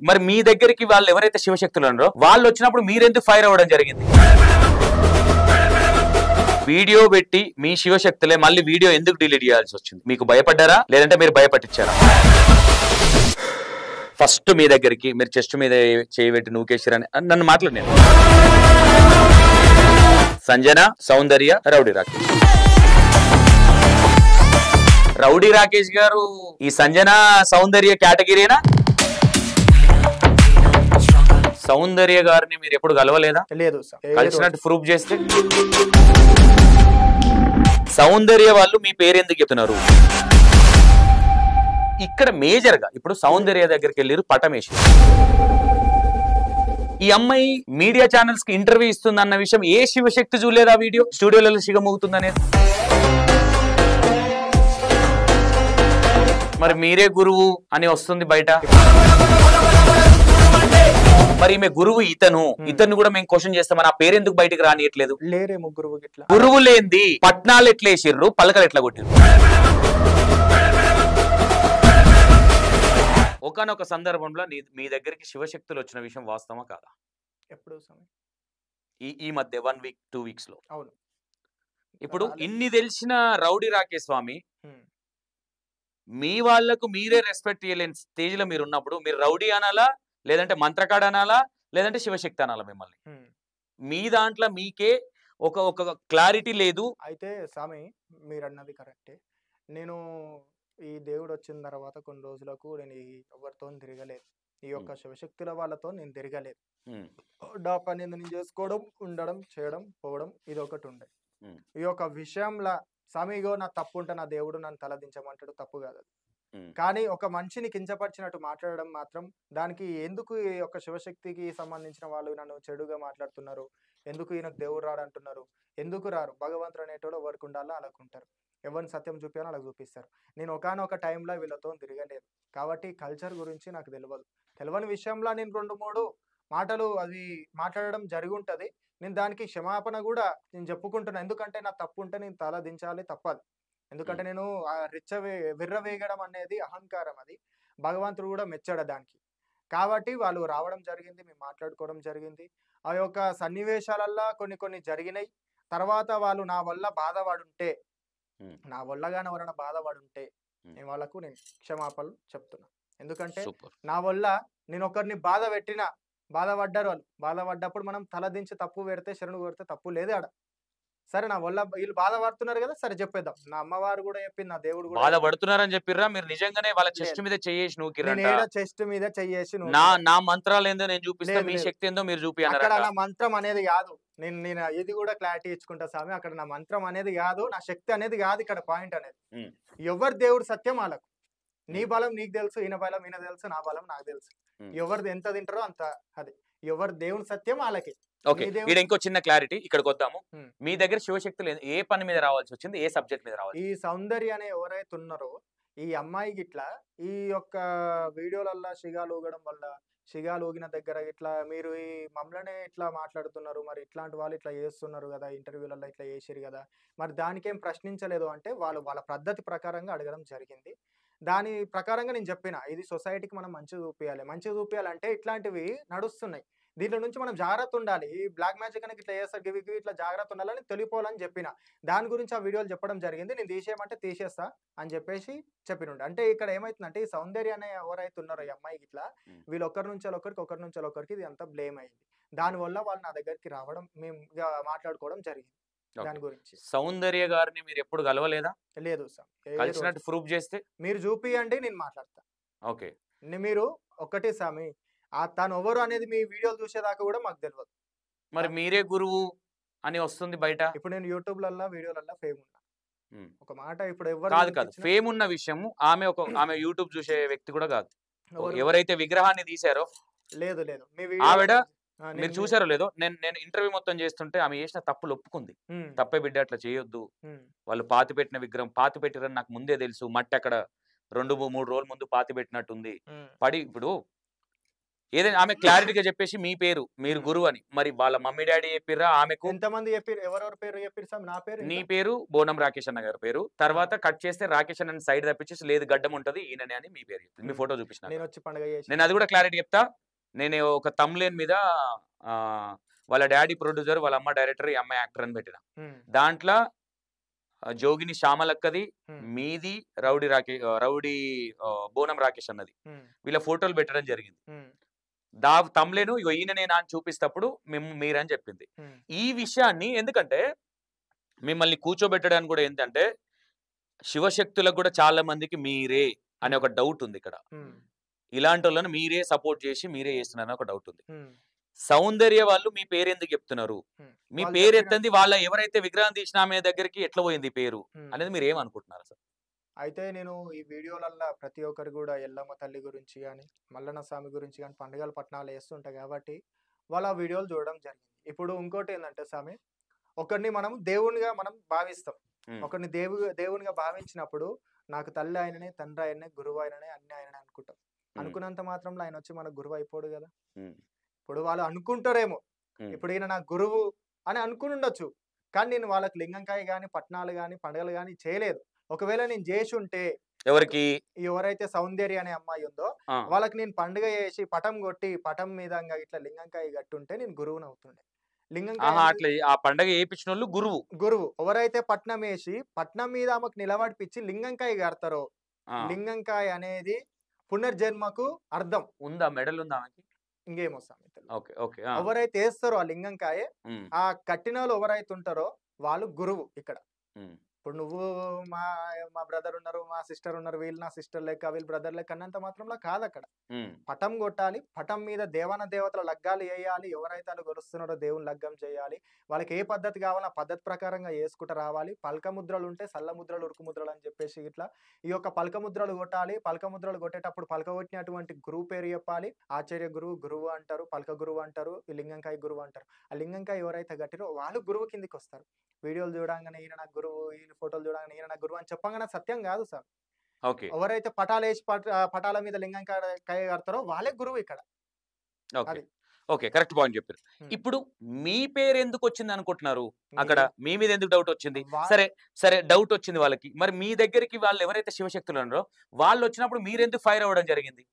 మరి మీ దగ్గరికి వాళ్ళు ఎవరైతే శివశక్తులు ఉన్నారో వాళ్ళు వచ్చినప్పుడు మీరెందుకు ఫైర్ అవ్వడం జరిగింది? వీడియో పెట్టి మీ శివశక్తులే మళ్ళీ వీడియో ఎందుకు డిలీట్ చేయాల్సి వచ్చింది? మీకు భయపడ్డారా లేదంటే మీరు భయపట్టించారా? ఫస్ట్ మీ దగ్గరికి మీరు చెస్ట్ మీద చేయబెట్టి నూకేశ్వరని నన్ను మాట్లాడినాను. సంజన, సౌందర్య, రౌడీ రాకేష్. రౌడీ రాకేష్ గారు ఈ సంజన సౌందర్య కేటగిరీనా? సౌందర్య గారిని మీరు ఎప్పుడు కలవలేదా? లేదు సార్. కలిసినట్టు ప్రూఫ్ చేస్తే సౌందర్య వాళ్ళు మీ పేరు ఎందుకు చెప్తున్నారు? ఇక్కడ మేజర్ గా ఇప్పుడు సౌందర్య దగ్గరికి వెళ్ళారు పటమేసి. ఈ అమ్మాయి మీడియా ఛానల్స్ కి ఇంటర్వ్యూ ఇస్తుంది అన్న విషయం ఏ శివశక్తి చూడలేదు ఆ వీడియో? స్టూడియోలలో సిగమవుతుంది అనేది. మరి మీరే గురువు అని వస్తుంది బయట. మరి ఈమె గురువు ఇతను కూడా మేము క్వశ్చన్ చేస్తామని ఆ పేరు ఎందుకు బయటకు రానియట్లేదు? లేరేమో గురువు గిట్లా. గురువు లేంది పట్నాలు ఎట్లా వేసిర్రు, పలకలు ఎట్లా కొట్టిర్రు? ఒకనొక సందర్భంలో మీ దగ్గరికి శివశక్తులు వచ్చిన విషయం వాస్తవమా కాదా? ఎప్పుడు సమయం? ఈ మధ్య 1 వీక్ 2 వీక్స్ లో. అవును. ఇప్పుడు ఇన్ని తెలిసిన రౌడీ రాకేష్ స్వామి మీ వాళ్లకు మీరే రెస్పెక్ట్ చేయలేని స్టేజ్ లో మీరు ఉన్నప్పుడు మీరు రౌడీ అనాలా, లేదంటే మంత్రకాడ్ అనాలా, లేదంటే శివశక్తి అనాలా? మిమ్మల్ని మీ దాంట్లో మీకే ఒక క్లారిటీ లేదు. అయితే స్వామి మీరు అన్నది కరెక్టే. నేను ఈ దేవుడు వచ్చిన తర్వాత కొన్ని రోజులకు నేను ఎవరితో తిరగలేదు. ఈ యొక్క శివశక్తుల వాళ్ళతో నేను తిరగలేదు. నా పని నేను చేసుకోవడం, ఉండడం, చేయడం, పోవడం ఇది ఒకటి ఉండే. ఈ యొక్క విషయంలో స్వామిగో నా తప్పు ఉంటే నా దేవుడు నన్ను తలదించమంటాడు, తప్పు కాదు. కానీ ఒక మనిషిని కించపరిచినట్టు మాట్లాడడం మాత్రం దానికి ఎందుకు ఈ యొక్క శివశక్తికి సంబంధించిన వాళ్ళు నన్ను చెడుగా మాట్లాడుతున్నారు, ఎందుకు ఈయనకు దేవుడు రాడు అంటున్నారు, ఎందుకు రారు? భగవంతుడు అనేటోడు ఎవరికి ఉండాలో అలాకుంటారు, ఎవరిని సత్యం చూపించాలో అలా చూపిస్తారు. నేను ఒకనొక టైంలో వీళ్ళతో తిరగలేదు కాబట్టి కల్చర్ గురించి నాకు తెలియని విషయంలో నేను 2-3 మాటలు అది మాట్లాడడం జరిగి ఉంటుంది. నేను దానికి క్షమాపణ కూడా నేను చెప్పుకుంటున్నా. ఎందుకంటే నా తప్పు ఉంటే నేను తల దించాలి, తప్పదు. ఎందుకంటే నేను విర్రవేగడం అనేది అహంకారం, అది భగవంతుడు కూడా మెచ్చాడు దానికి. కాబట్టి వాళ్ళు రావడం జరిగింది, మేము మాట్లాడుకోవడం జరిగింది. ఆ యొక్క సన్నివేశాలల్లో కొన్ని జరిగినాయి. తర్వాత వాళ్ళు నా వల్ల బాధపడుంటే, నా వల్లగానే ఎవరైనా బాధపడుంటే నేను వాళ్ళకు నేను క్షమాపణలు చెప్తున్నా. ఎందుకంటే నా వల్ల నేను ఒకరిని బాధపడ్డారు. వాళ్ళు బాధపడ్డప్పుడు మనం తలదించి తప్పు పెడితే, శరణు పెడితే తప్పు లేదు ఆడ. సరే నా వల్ల వీళ్ళు బాధపడుతున్నారు కదా, సరే చెప్పేద్దాం. నా అమ్మవారు కూడా చెప్పింది, నా దేవుడు కూడా బాధపడుతున్నారని చెప్పిర్రా? మీరు నిజంగానే వాళ్ళ చెస్ట్ మీద చెయ్యేసి నూకిరంట? చెస్ట్ మీద చెయ్యేసి నా మంత్రాలు ఏందో నేను చూపిస్తా, మీ శక్తి ఏందో మీరు చూపి. అక్కడ నా మంత్రం అనేది కాదు. నేను ఇది కూడా క్లారిటీ ఇచ్చుకుంటా స్వామి. అక్కడ నా మంత్రం అనేది కాదు, నా శక్తి అనేది కాదు ఇక్కడ పాయింట్ అనేది. ఎవరి దేవుడు సత్యం వాళ్ళకు. నీ బలం నీకు తెలుసు, ఈయన బలం ఈయన తెలుసు, నా బలం నాకు తెలుసు. ఎవరిది ఎంత తింటారో అంత అది. ఎవరి దేవుని సత్యం వాళ్ళకి. ఓకే, ఇక్కడ ఇంకో చిన్న క్లారిటీ ఇక్కడికి వద్దాము. మీ దగ్గర శివశక్తులు ఏ పని మీద రావాల్సి వచ్చింది, ఏ సబ్జెక్ట్ మీద రావాలి? ఈ సౌందర్య అనే ఎవరైతే ఉన్నారో ఈ అమ్మాయి గిట్లా ఈ యొక్క వీడియోలల్లో షిగాలు ఊగడం వల్ల, షిగాలు ఊగిన దగ్గర ఇట్లా మీరు ఈ మమ్మల్నే ఇట్లా మాట్లాడుతున్నారు, మరి ఇట్లాంటి వాళ్ళు ఇట్లా చేస్తున్నారు కదా, ఇంటర్వ్యూలలో ఇట్లా చేసిరు కదా, మరి దానికేం ప్రశ్నించలేదు అంటే వాళ్ళ పద్ధతి ప్రకారంగా అడగడం జరిగింది. దాని ప్రకారంగా నేను చెప్పిన, ఇది సొసైటీకి మనం మంచిగా చూపించాలంటే ఇట్లాంటివి నడుస్తున్నాయి, దీంట్లో నుంచి మనం జాగ్రత్త ఉండాలి. ఈ బ్లాక్ మ్యాజిక్ అనేది ఇట్లా చేస్తారు, గివి ఇట్లా జాగ్రత్త ఉండాలని తెలిపోవాలని చెప్పిన. దాని గురించి ఆ వీడియోలు చెప్పడం జరిగింది. నేను తీసేయమంటే తీసేస్తా అని చెప్పేసి చెప్పినుండే. అంటే ఇక్కడ ఏమైతుందంటే ఈ సౌందర్య అనే ఎవరైతే ఉన్నారో ఈ అమ్మాయికి ఇట్లా వీళ్ళు ఒకరి నుంచి ఒకరికి ఇది అంతా బ్లేమ్ అయింది. దానివల్ల వాళ్ళు నా దగ్గరికి రావడం, మేము మాట్లాడుకోవడం జరిగింది దాని గురించి. సౌందర్య గారిని మీరు ఎప్పుడు కలవలేదా? లేదు సార్. కలిసినట్టు ప్రూఫ్ చేస్తే మీరు చూపియండి, నేను మాట్లాడతా. ఓకే, మీరు ఒక్కటే స్వామి, తను ఎవరు అనేది మీ వీడియోలు చూసేదాకా కూడా మాకు తెలియదు. మరి మీరే గురువు అని వస్తుంది బయట. ఇప్పుడు నేను యూట్యూబ్లలో వీడియోలలో ఫేమ్ ఉన్నా ఒక మాట. ఇప్పుడు కాదు ఫేమ్ ఉన్న విషయం ఆమె యూట్యూబ్ చూసే వ్యక్తి కూడా కాదు. ఎవరైతే విగ్రహాన్ని తీశారో లేదు ఆవిడ, మీరు చూసారో లేదో, నేను ఇంటర్వ్యూ మొత్తం చేస్తుంటే ఆమె చేసిన తప్పులు ఒప్పుకుంది. తప్పే బిడ్డ, అట్లా చేయొద్దు, వాళ్ళు పాతి పెట్టిన విగ్రహం పాతి పెట్టిరని నాకు ముందే తెలుసు, మట్టి అక్కడ 2-3 రోజుల ముందు పాతి పెట్టినట్టుంది పడి. ఇప్పుడు ఏదైనా ఆమె క్లారిటీగా చెప్పేసి మీ పేరు మీరు గురువు అని, మరి వాళ్ళ మమ్మీ డాడీ చెప్పిర్రా ఆమెకు? ఎంతమంది చెప్పారు? ఎవరెవరి పేరు చెప్పారు సార్? నా పేరు నీ ఇంకా పేరు బోనం రాకేష్ అన్న గారి పేరు, తర్వాత కట్ చేస్తే రాకేష్ అన్న సైడ్ తప్పించేసి లేదు గడ్డం ఉంటది ఈయననే అని మీ పేరు చెప్పింది. మీ ఫోటో చూపించిన నేను వచ్చి పండుగ చేసి నేను అది కూడా క్లారిటీ చెప్తా. నేను ఒక తమ్లేన్ మీద వాళ్ళ డాడీ ప్రొడ్యూసర్ వాళ్ళ అమ్మ డైరెక్టర్ ఈ అమ్మాయి యాక్టర్ అని పెట్టిన. దాంట్లో జోగిని శ్యామలక్కది, మీది రౌడీ బోనం రాకేష్ అన్నది, వీళ్ళ ఫోటోలు పెట్టడం జరిగింది. తమ్లేను ఇగో ఈయననే అని చూపిస్తప్పుడు మీరని చెప్పింది. ఈ విషయాన్ని ఎందుకంటే మిమ్మల్ని కూర్చోబెట్టడానికి కూడా ఏంటంటే శివశక్తులకు కూడా చాలా మందికి మీరే అనే ఒక డౌట్ ఉంది ఇక్కడ. ఇలాంటి వాళ్ళని మీరే సపోర్ట్ చేసి మీరే చేస్తున్నారని ఒక డౌట్ ఉంది. సౌందర్య వాళ్ళు మీ పేరు ఎందుకు చెప్తున్నారు? మీ పేరు ఎత్తంది వాళ్ళ ఎవరైతే విగ్రహం తీసిన ఆమె దగ్గరికి ఎట్లా పోయింది పేరు అనేది మీరు ఏమనుకుంటున్నారు సార్? అయితే నేను ఈ వీడియోలల్లో ప్రతి ఒక్కరు కూడా ఎల్లమ్మ తల్లి గురించి కానీ మల్లన్న స్వామి గురించి కానీ పండుగల పట్టణాలు వేస్తుంటాయి కాబట్టి వాళ్ళ వీడియోలు చూడడం జరిగింది. ఇప్పుడు ఇంకోటి ఏంటంటే స్వామి, ఒకరిని మనం దేవునిగా మనం భావిస్తాం. ఒకరిని దేవునిగా భావించినప్పుడు నాకు తల్లి ఆయననే, తండ్రి ఆయననే, గురువు ఆయననే, అన్ని ఆయననే అనుకుంటాం. అనుకున్నంత మాత్రంలో ఆయన వచ్చి మన గురువు అయిపోడు కదా. ఇప్పుడు వాళ్ళు అనుకుంటారేమో ఇప్పుడు ఈయన నా గురువు అని అనుకుని ఉండొచ్చు, కానీ నేను వాళ్ళకి లింగంకాయ కానీ పట్నాలు కానీ పండుగలు కానీ చేయలేదు. ఒకవేళ నేను చేసి ఉంటే ఎవరికి ఎవరైతే సౌందర్య అనే అమ్మాయి ఉందో వాళ్ళకి నేను పండుగ చేసి పటం కొట్టి పటం మీద ఇట్లా లింగంకాయ కట్టుంటే నేను గురువుని అవుతుండే. అట్లా ఆ పండగ ఏపించిన వాళ్ళు గురువు ఎవరైతే పట్నం వేసి పట్నం మీద ఆమెకు నిలబడిపించి లింగంకాయ కడతారో, లింగంకాయ అనేది పునర్జన్మకు అర్థం. ఉందా మెడల్ ఉందా ఆమెకి? ఇంకేమో సామెతలు. ఓకే ఎవరైతే వేస్తారో ఆ లింగంకాయ ఆ కట్టిన వాళ్ళు ఎవరైతే ఉంటారో వాళ్ళు గురువు ఇక్కడ. ఇప్పుడు నువ్వు మా బ్రదర్ ఉన్నారు, మా సిస్టర్ ఉన్నారు, వీళ్ళు నా సిస్టర్ లెక్క వీళ్ళు బ్రదర్ లెక్క అన్నంత మాత్రంలో కాదు. అక్కడ పటం కొట్టాలి, పటం మీద దేవతల లగ్గాలు వేయాలి, ఎవరైతే వాళ్ళు గొలుస్తున్నారో దేవుని లగ్గం చేయాలి, వాళ్ళకి ఏ పద్ధతి కావాలో ఆ పద్ధతి ప్రకారంగా వేసుకుంటూ రావాలి. పలక ముద్రలు ఉంటే సల్ల ముద్రలు, ఉరుకు ముద్రలు అని చెప్పేసి ఇట్లా ఈ యొక్క పలక ముద్రలు కొట్టాలి. పలక ముద్రలు కొట్టేటప్పుడు పలక కొట్టినటువంటి గురువు పేరు చెప్పాలి. ఆచార్య గురువు అంటారు, పలక గురువు అంటారు, ఈ లింగంకాయ గురువు అంటారు. ఆ లింగంకాయ ఎవరైతే కట్టిరో వాళ్ళు గురువు కిందికి వస్తారు. వీడియోలు చూడంగానే ఈయన నాకు గురువు, ఈయన ఫోటోలు చూడంగానే ఈయన నాకు గురువు అని చెప్పగానే సత్యం కాదు సార్. ఎవరైతే పటాలు వేసి పటాల మీద లింగంకాయ కడతారో వాళ్ళే గురువు ఇక్కడ. ఓకే కరెక్ట్ పాయింట్ చెప్పారు. ఇప్పుడు మీ పేరు ఎందుకు వచ్చింది అనుకుంటున్నారు? అక్కడ మీ మీద ఎందుకు డౌట్ వచ్చింది? సరే డౌట్ వచ్చింది వాళ్ళకి, మరి మీ దగ్గరికి వాళ్ళు ఎవరైతే శివశక్తులు ఉన్నారో వాళ్ళు వచ్చినప్పుడు మీరెందుకు ఫైర్ అవ్వడం జరిగింది?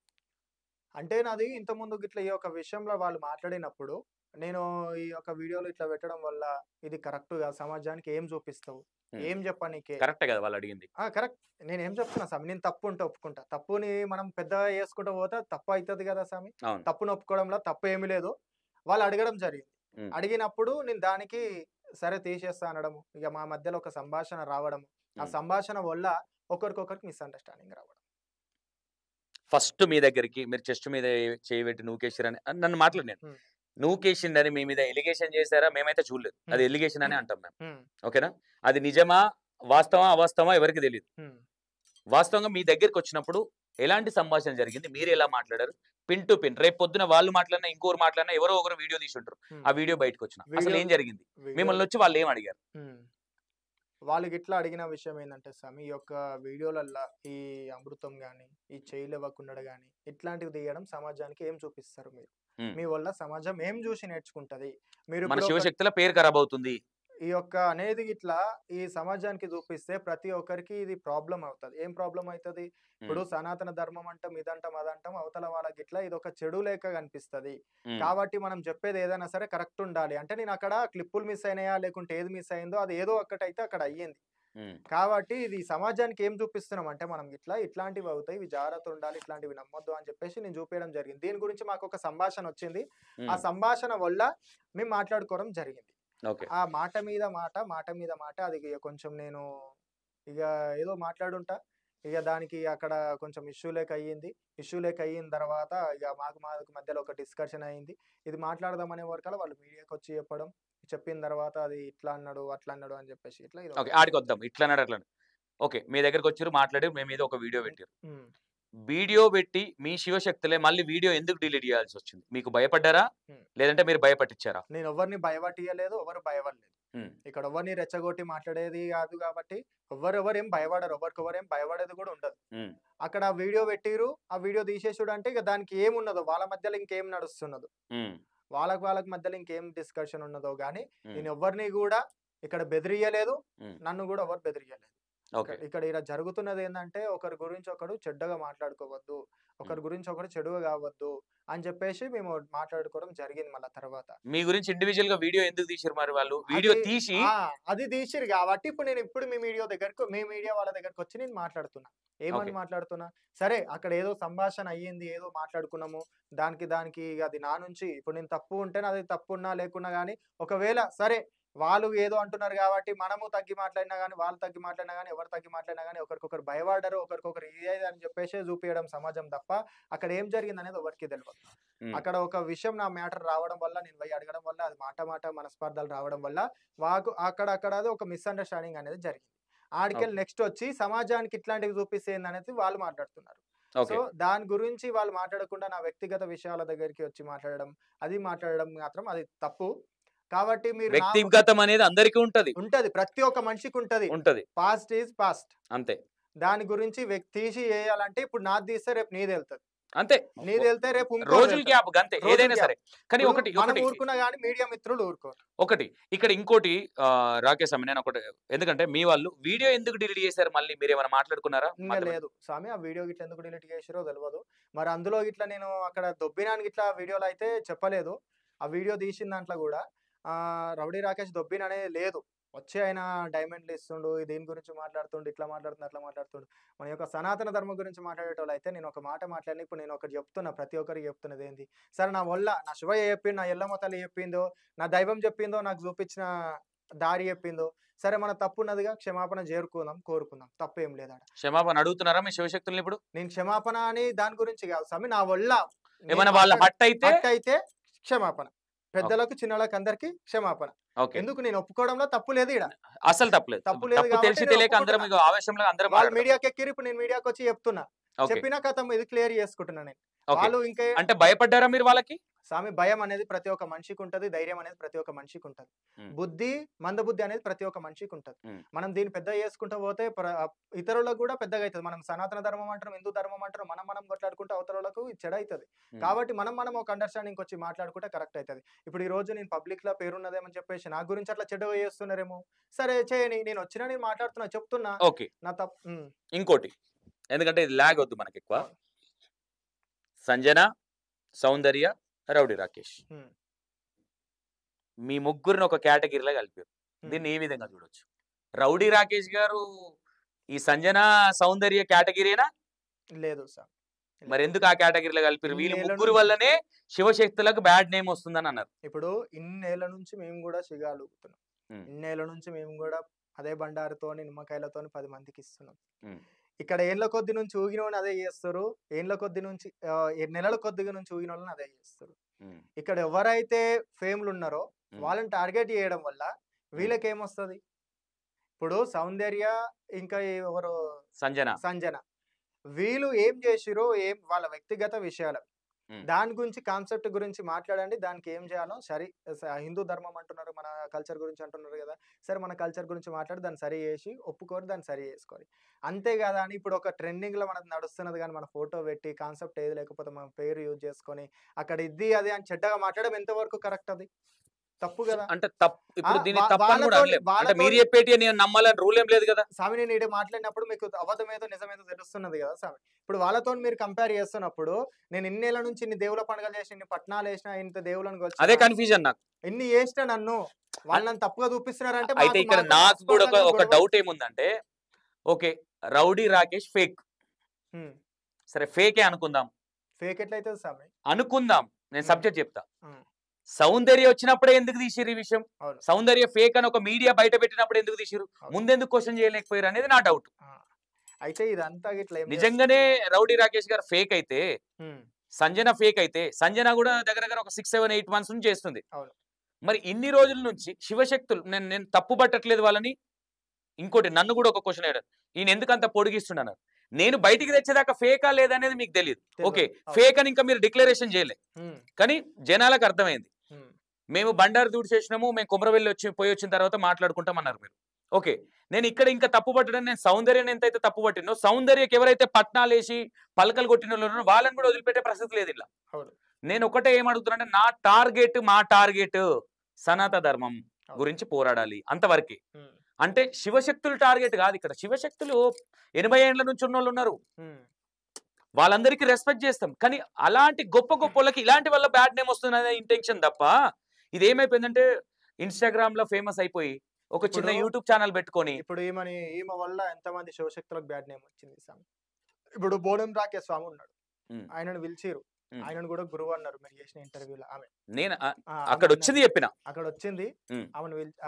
అంటే నాది ఇంత ముందు ఇట్లా ఈ యొక్క విషయంలో వాళ్ళు మాట్లాడినప్పుడు నేను ఈ యొక్క వీడియోలు ఇట్లా పెట్టడం వల్ల ఇది కరెక్ట్ గా సమాజానికి ఏం చూపిస్తావు, ఏం చెప్పనీకే కరెక్ట్ కదా వాళ్ళు అడిగింది. కరెక్ట్. నేను ఏం చెప్తున్నా స్వామి, నేను తప్పు ఉంటే ఒప్పుకుంటా. తప్పుని మనం పెద్దగా చేసుకుంటూ పోతే తప్పు అవుతుంది కదా స్వామి. తప్పును ఒప్పుకోవడంలో తప్పు ఏమీ లేదు. వాళ్ళు అడగడం జరిగింది. అడిగినప్పుడు నేను దానికి సరే తీసేస్తా అనడం, ఇక మా మధ్యలో ఒక సంభాషణ రావడం, ఆ సంభాషణ వల్ల ఒకరికొకరికి మిస్అండర్స్టాండింగ్ రావడం. ఫస్ట్ మీ దగ్గరికి మీరు చెస్ట్ మీద చేయబెట్టి నూకేశ్వర్ అని నన్ను మాట్లాడినాను. నూకేసిండ్ అని మీ మీద ఎలిగేషన్ చేశారా? మేమైతే చూడలేదు, అది ఎలిగేషన్ అని అంటాం మేము. ఓకేనా? అది నిజమా వాస్తవా అవాస్తవా ఎవరికి తెలియదు. వాస్తవంగా మీ దగ్గరికి వచ్చినప్పుడు ఎలాంటి సంభాషణ జరిగింది, మీరు ఎలా మాట్లాడారు? పిన్ టు పిన్ రేపు పొద్దున వాళ్ళు మాట్లాడినా ఇంకోరు మాట్లాడినా ఎవరో ఒకరు వీడియో తీసి ఉంటారు, ఆ వీడియో బయటకు వచ్చిన అసలు ఏం జరిగింది, మిమ్మల్ని వచ్చి వాళ్ళు ఏం అడిగారు? వాళ్ళకి ఇట్లా అడిగిన విషయం ఏంటంటే స్వామి, ఈ యొక్క వీడియోలల్లో ఈ అమృతం గాని ఈ చేయలేవకుండా గాని ఇట్లాంటివి తీయడం సమాజానికి ఏం చూపిస్తారు మీరు? మీ వల్ల సమాజం ఏం చూసి నేర్చుకుంటది? మీరు మన శివశక్తుల పేరు ఖరాబ్ అవుతుంది ఈ యొక్క అనేది ఇట్లా ఈ సమాజానికి చూపిస్తే ప్రతి ఒక్కరికి ఇది ప్రాబ్లం అవుతుంది. ఏం ప్రాబ్లం అవుతుంది? ఇప్పుడు సనాతన ధర్మం అంటాం, ఇదంటాం అదంటాం, అవతల వాళ్ళకి ఇట్లా ఇది ఒక చెడు లేక కనిపిస్తుంది. కాబట్టి మనం చెప్పేది ఏదైనా సరే కరెక్ట్ ఉండాలి. అంటే నేను అక్కడ క్లిప్పులు మిస్ అయినాయా లేకుంటే ఏది మిస్ అయిందో అది ఏదో ఒక్కటైతే అక్కడ అయ్యింది. కాబట్టి ఇది సమాజానికి ఏం చూపిస్తున్నాం అంటే మనం ఇట్లాంటివి అవుతాయి, ఇవి జాగ్రత్త ఉండాలి, ఇట్లాంటివి నమ్మొద్దు అని చెప్పేసి నేను చూపించడం జరిగింది. దీని గురించి మాకు ఒక సంభాషణ వచ్చింది. ఆ సంభాషణ వల్ల మేము మాట్లాడుకోవడం జరిగింది. ఆ మాట మీద మాట అది కొంచెం నేను ఇక ఏదో మాట్లాడుంటా, ఇక దానికి అక్కడ కొంచెం ఇష్యూ లేక అయిన తర్వాత ఇక మాకు మధ్యలో ఒక డిస్కషన్ అయింది. ఇది మాట్లాడదామనే వరకల్లా వాళ్ళు మీడియాకి వచ్చి చెప్పిన తర్వాత అది ఇట్లా అన్నాడు అట్లా అన్నాడు అని చెప్పేసి ఇట్లా ఆడికి వద్దాం. ఇట్లా అన్నాడు అట్లా. ఓకే, మీ దగ్గరకు వచ్చారు, మాట్లాడి మేము మీద ఒక వీడియో పెట్టారు. వీడియో పెట్టి మీ శివశక్తులే మళ్ళీ వీడియో ఎందుకు డిలీట్ చేయాల్సి వచ్చింది? మీకు భయపడ్డారా లేదంటే మీరు భయపట్టించారా? నేను ఎవరిని భయపట్టియలేదు, ఎవరు భయపడలేదు. ఇక్కడ ఎవరిని రెచ్చగొట్టి మాట్లాడేది కాదు కాబట్టి ఎవరెవరేం భయపడరు, ఎవరికెవరేం భయపడేది కూడా ఉండదు. అక్కడ వీడియో పెట్టిరు, ఆ వీడియో తీసేసుడు అంటే ఇక దానికి ఏమున్నదో, వాళ్ళ మధ్యలో ఇంకేం నడుస్తున్నదో, వాళ్ళకి మధ్యలో ఇంకేం డిస్కషన్ ఉన్నదో గానీ నేను ఎవరిని కూడా ఇక్కడ బెదిరియలేదు, నన్ను కూడా ఎవరు బెదిరియలేదు. ఇక్కడ ఇలా జరుగుతున్నది ఏంటంటే ఒకరి గురించి ఒకరు చెడ్డగా మాట్లాడుకోవద్దు, ఒకరి గురించి ఒకరు చెడుగా కావద్దు అని చెప్పేసి మేము మాట్లాడుకోవడం జరిగింది. మళ్ళీ తర్వాత మీ గురించి ఇండివిజువల్ గా వీడియో ఎందుకు తీసిరు మరి? వాళ్ళు వీడియో తీసి అది తీసిరు కాబట్టి ఇప్పుడు మీ మీడియా వాళ్ళ దగ్గరకు వచ్చి నేను మాట్లాడుతున్నా. ఏమని మాట్లాడుతున్నా, సరే అక్కడ ఏదో సంభాషణ అయ్యింది, ఏదో మాట్లాడుకున్నాము, దానికి అది నా నుంచి ఇప్పుడు నేను తప్పు ఉంటే నాది తప్పున్నా లేకున్నా గానీ ఒకవేళ సరే వాళ్ళు ఏదో అంటున్నారు కాబట్టి మనము తగ్గి మాట్లాడినా గానీ, వాళ్ళు తగ్గి మాట్లాడినా గానీ, ఎవరు తగ్గి మాట్లాడినా గానీ ఒకరికొకరు భయపడ్డారు, ఒకరికొకరు ఇది అని చెప్పేసి చూపించడం సమాజం తప్ప అక్కడ ఏం జరిగింది అనేది ఎవరికి తెలియదు. అక్కడ ఒక విషయం నా మ్యాటర్ రావడం వల్ల, నేను పోయి అడగడం వల్ల, అది మాట మనస్పర్ధలు రావడం వల్ల అక్కడ అది ఒక మిస్అండర్స్టాండింగ్ అనేది జరిగింది. ఆడికెళ్ళి నెక్స్ట్ వచ్చి సమాజానికి ఇట్లాంటివి చూపిస్తే అనేది వాళ్ళు మాట్లాడుతున్నారు. సో దాని గురించి వాళ్ళు మాట్లాడకుండా నా వ్యక్తిగత విషయాల దగ్గరికి వచ్చి మాట్లాడడం మాత్రం అది తప్పు. కాబట్టి మీరు వ్యక్తిగతం అనేది అందరికీ ఉంటది, ప్రతి ఒక్క మనిషికి ఉంటది. పాస్ట్ ఈజ్ పాస్ట్, అంతే. దాని గురించి తీసి వేయాలంటే ఇప్పుడు నాది తీస్తే రేపు నీది వెళ్తుంది, అంతే. నీది వెళ్తే రేపు రోజుల గ్యాప్ అంతే, ఏదైనా సరే. కానీ ఒకటి ఊరుకున్నా కానీ మీడియా మిత్రులు ఊరుకోరు. ఒకటి ఇక్కడ ఇంకోటి రాకేష్ స్వామి, నేను ఒకటి, ఎందుకంటే మీ వాళ్ళు వీడియో ఎందుకు డిలీట్ చేశారు మళ్ళీ మీరు ఏమైనా మాట్లాడుకున్నారా? ఇంకా లేదు స్వామి, ఆ వీడియో గిట్లా ఎందుకు డిలీట్ చేసారో తెలియదు. మరి అందులో గిట్లా నేను అక్కడ దొబ్బినానికి ఇట్లా వీడియోలో అయితే చెప్పలేదు. ఆ వీడియో తీసిన దాంట్లో కూడా రౌడీ రాకేష్ దొబ్బిన అనేది లేదు. వచ్చి ఆయన డైమండ్లు ఇస్తుండు, దీని గురించి మాట్లాడుతుండు, ఇట్లా మాట్లాడుతుంది, అట్లా మాట్లాడుతుండు. మన యొక్క సనాతన ధర్మం గురించి మాట్లాడేటోళ్ళు అయితే నేను ఒక మాట మాట్లాడిన, ఇప్పుడు నేను ఒకటి చెప్తున్నా, ప్రతి ఒక్కరికి చెప్తున్నది ఏంది, సరే నా వల్ల నా శివయ్య చెప్పిండు, నా ఎల్లమ్మ తల్లి చెప్పిందో, నా దైవం చెప్పిందో, నాకు చూపించిన దారి చెప్పిందో, సరే మన తప్పు ఉన్నదిగా, క్షమాపణ కోరుకుందాం, తప్పేం లేదా. క్షమాపణ అడుగుతున్నారా మీ శివశక్తుల్ని? ఇప్పుడు నేను క్షమాపణ అని దాని గురించి కాదు స్వామి, నా వల్ల ఏమైనా వాళ్ళ హట్ అయితే క్షమాపణ, పెద్దలకు చిన్నలకు అందరికి క్షమాపణ. ఎందుకు నేను ఒప్పుకోవడంలో తప్పు లేదు, ఇక్కడ అసలు తప్పు లేదు. తెలిసి తెలియక అందరం ఆవేశంలో అందరం వాళ్ళు మీడియాకి ఎక్కిరు, ఇప్పుడు నేను మీడియాకి వచ్చి చెప్తున్నా, చెప్పినా కథ ఇది క్లియర్ చేసుకుంటున్నా నేను. వాళ్ళు ఇంకా అంటే భయపడ్డారా మీరు వాళ్ళకి? స్వామి, భయం అనేది ప్రతి ఒక్క మనిషికి ఉంటది, ధైర్యం అనేది ప్రతి ఒక్క మనిషికి ఉంటది, మందబుద్ధి అనేది ప్రతి ఒక్క మనిషికి ఉంటది. మనం దీన్ని పెద్ద చేసుకుంటూ పోతే ఇతరులకు కూడా పెద్దగా అవుతుంది. మనం సనాతన ధర్మం అంటారు, హిందూ ధర్మం అంటారు, మనం కొట్లాడుకుంటే అవతరులకు చెడ అవుతుంది. కాబట్టి మనం ఒక అండర్స్టాండింగ్ వచ్చి మాట్లాడుకుంటే కరెక్ట్ అవుతుంది. ఇప్పుడు ఈ రోజు నేను పబ్లిక్ లో పేరున్నదేమని చెప్పేసి నా గురించి అట్లా చెడ్డగా చేస్తున్నారేమో, సరే చేయని, నేను వచ్చినా నేను మాట్లాడుతున్నా, చెప్తున్నా, నా తప్పు. ఇంకోటి, ఎందుకంటే ఇది లాగ్ వద్దు మనకి ఎక్కువ, సంజన, సౌందర్య, రౌడీ రాకేష్, మీ ముగ్గురిని ఒక కేటగిరీలో కలిపారు. దీన్ని ఏ విధంగా చూడొచ్చు? రౌడీ రాకేష్ గారు ఈ సంజన, సౌందర్య కేటగిరీనా? లేదు సార్. మరి ఎందుకు ఆ కేటగిరీలో కలిపారు? వీళ్ళు ముగ్గురు వల్లనే శివశక్తులకు బ్యాడ్ నేమ్ వస్తుందని అన్నారు. ఇప్పుడు ఇన్నేళ్ల నుంచి మేము కూడా సిగాలు ఊగుతున్నాం, ఇన్నేళ్ల నుంచి మేము కూడా అదే బండారుతో నిమ్మకాయలతో 10 మందికి ఇస్తున్నాం. ఇక్కడ ఏళ్ళ కొద్ది నుంచి ఊగిన అదే చేస్తారు, ఏళ్ళ కొద్ది నుంచి నెలల కొద్దిగా నుంచి ఊగిన వాళ్ళని అదే చేస్తారు. ఇక్కడ ఎవరైతే ఫేమ్లు ఉన్నారో వాళ్ళని టార్గెట్ చేయడం వల్ల వీళ్ళకి ఏమొస్తుంది? ఇప్పుడు సౌందర్య ఇంకా ఎవరు సంజన వీళ్ళు ఏం చేసిరో, వాళ్ళ వ్యక్తిగత విషయాలు, దాని గురించి కాన్సెప్ట్ గురించి మాట్లాడండి, దానికి ఏం చేయాలో. సరే హిందూ ధర్మం అంటున్నారు, మన కల్చర్ గురించి అంటున్నారు కదా, సరే మన కల్చర్ గురించి మాట్లాడి దాన్ని సరి చేసి ఒప్పుకోరు, దాన్ని సరి చేసుకోవాలి, అంతే కదా అని. ఇప్పుడు ఒక ట్రెండింగ్ లో మనకు నడుస్తున్నది కానీ మన ఫోటో పెట్టి కాన్సెప్ట్ ఏది లేకపోతే మన పేరు యూజ్ చేసుకొని అక్కడ ఇది అది అని చెడ్డగా మాట్లాడడం ఎంతవరకు కరెక్ట్? అది తప్పు కదా. అంటే తప్పు. ఇప్పుడు దీన్ని తప్పని కూడా అనలేం. అంటే మీరు చెప్పేటి నేను నమ్మాలని రూల్ ఏం లేదు కదా స్వామి. నేను ఇక్కడ మాట్లాడినప్పుడు మీకు అబద్ధమేదో నిజమేదో తెలుస్తున్నది కదా స్వామి. ఇప్పుడు వాళ్ళతో మీరు కంపేర్ చేస్తున్నప్పుడు నేను ఇన్నేళ్ల నుంచి ఇన్ని దేవుల పండుగలు చేసిన, ఇన్ని పట్నాలు వేసిన, ఇంత దేవులను అదే కన్ఫ్యూజన్ నాకు. ఇన్ని చేసిన నన్ను వాళ్ళు నన్ను తప్పుగా చూపిస్తున్నారంటే. అయితే ఇక్కడ నాకు కూడా ఒక డౌట్ ఏముందంటే, ఓకే రౌడీ రాకేష్ ఫేక్, సరే ఫేకే అనుకుందాం. ఫేక్ ఎట్లయితే స్వామి అనుకుందాం, నేను సబ్జెక్ట్ చెప్తా. సౌందర్య వచ్చినప్పుడే ఎందుకు తీసిరు ఈ విషయం? సౌందర్య ఫేక్ అని ఒక మీడియా బయట పెట్టినప్పుడు ఎందుకు తీసిరు? ముందెందుకు క్వశ్చన్ చేయలేకపోయారు అనేది నా డౌట్. అయితే ఇదంతా నిజంగానే రౌడీ రాకేష్ గారు ఫేక్ అయితే, సంజన ఫేక్ అయితే, సంజన కూడా దగ్గర ఒక 6, 7, 8 months నుంచి చేస్తుంది. మరి ఇన్ని రోజుల నుంచి శివశక్తులు నేను తప్పు పట్టట్లేదు వాళ్ళని. ఇంకోటి నన్ను కూడా ఒక క్వశ్చన్ అయ్యాడు, ఈయన ఎందుకు అంత పొడిగిస్తున్నారు? నేను బయటికి తెచ్చేదాకా ఫేకా లేదనేది మీకు తెలియదు. ఓకే ఫేక్ అని ఇంకా మీరు డిక్లరేషన్ చేయలే, కానీ జనాలకు అర్థమైంది. మేము బండారు దూడు చేసినాము, మేము కుమరవెల్లి పోయి వచ్చిన తర్వాత మాట్లాడుకుంటాం అన్నారు మీరు. ఓకే, నేను ఇక్కడ ఇంకా తప్పు పట్టడం, నేను సౌందర్యం ఎంతైతే తప్పు పట్టినో సౌందర్యకి ఎవరైతే పట్నాలు వేసి పలకలు కొట్టిన వాళ్ళు వాళ్ళని కూడా వదిలిపెట్టే ప్రసక్తి లేదు ఇలా. నేను ఒకటే ఏమడుగుతున్నా, నా టార్గెట్, మా టార్గెట్ సనాతన ధర్మం గురించి పోరాడాలి అంతవరకే. అంటే శివశక్తులు టార్గెట్ కాదు ఇక్కడ. శివశక్తులు 80 ఏళ్ల నుంచి ఉన్న వాళ్ళు ఉన్నారు, వాళ్ళందరికీ రెస్పెక్ట్ చేస్తాం. కానీ అలాంటి గొప్ప గొప్ప వాళ్ళకి ఇలాంటి వల్ల బ్యాడ్ నేమ్ వస్తుందనే ఇంటెన్షన్ తప్ప, ఇది ఏమైపోయిందంటే ఇన్స్టాగ్రామ్ లో ఫేమస్ అయిపోయి ఒక చిన్న యూట్యూబ్ ఛానల్ పెట్టుకొని ఇప్పుడు ఈమె వల్ల ఎంతమంది శివశక్తులకు బ్యాడ్ నేమ్ వచ్చింది. ఇప్పుడు బోనం రాకేష్ స్వామి ఉన్నాడు, ఆయనను పిలిచిరు, ఆయనను కూడా గురువు అన్నారు మీరు చేసిన ఇంటర్వ్యూలో. ఆమె నేను అక్కడ వచ్చింది చెప్పిన, అక్కడ వచ్చింది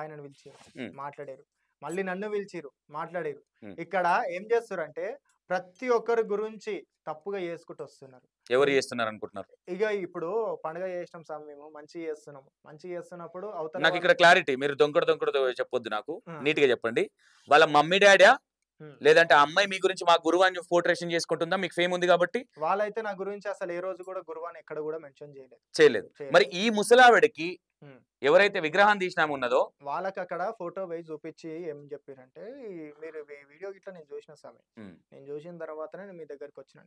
ఆయనను పిలిచిరు, మాట్లాడారు. మళ్ళీ నన్ను పిలిచిరు, మాట్లాడారు. ఇక్కడ ఏం చేస్తారంటే ప్రతి ఒక్కరి గురించి తప్పుగా చేసుకుంటూ వస్తున్నారు. ఎవరు చేస్తున్నారు అనుకుంటున్నారు? ఇక ఇప్పుడు పండుగ చేసినాం సార్, మేము మంచిగా చేస్తున్నాము. మంచిగా చేస్తున్నప్పుడు నాకు ఇక్కడ క్లారిటీ, మీరు దొంగడు చెప్పొద్దు, నాకు నీట్ గా చెప్పండి. వాళ్ళ మమ్మీ డాడీ లేదంటే అమ్మాయి మీ గురించి మా గురువు అని పోర్ట్రేషన్ చేసుకుంటుందా? మీకు ఫేమ్ ఉంది కాబట్టి. వాళ్ళైతే నా గురించి అసలు ఏ రోజు కూడా గురువు అని ఎక్కడ కూడా మెన్షన్ చేయలేదు. మరి ఈ ముసలావిడికి ఎవరైతే విగ్రహం తీసినాము ఉన్నదో వాళ్ళకి అక్కడ ఫోటో వేసి చూపించి ఏం చెప్పారంటే, మీరు వీడియో గిట్లా నేను చూసిన స్వామి, నేను చూసిన తర్వాతనే నేను మీ దగ్గరికి వచ్చిన.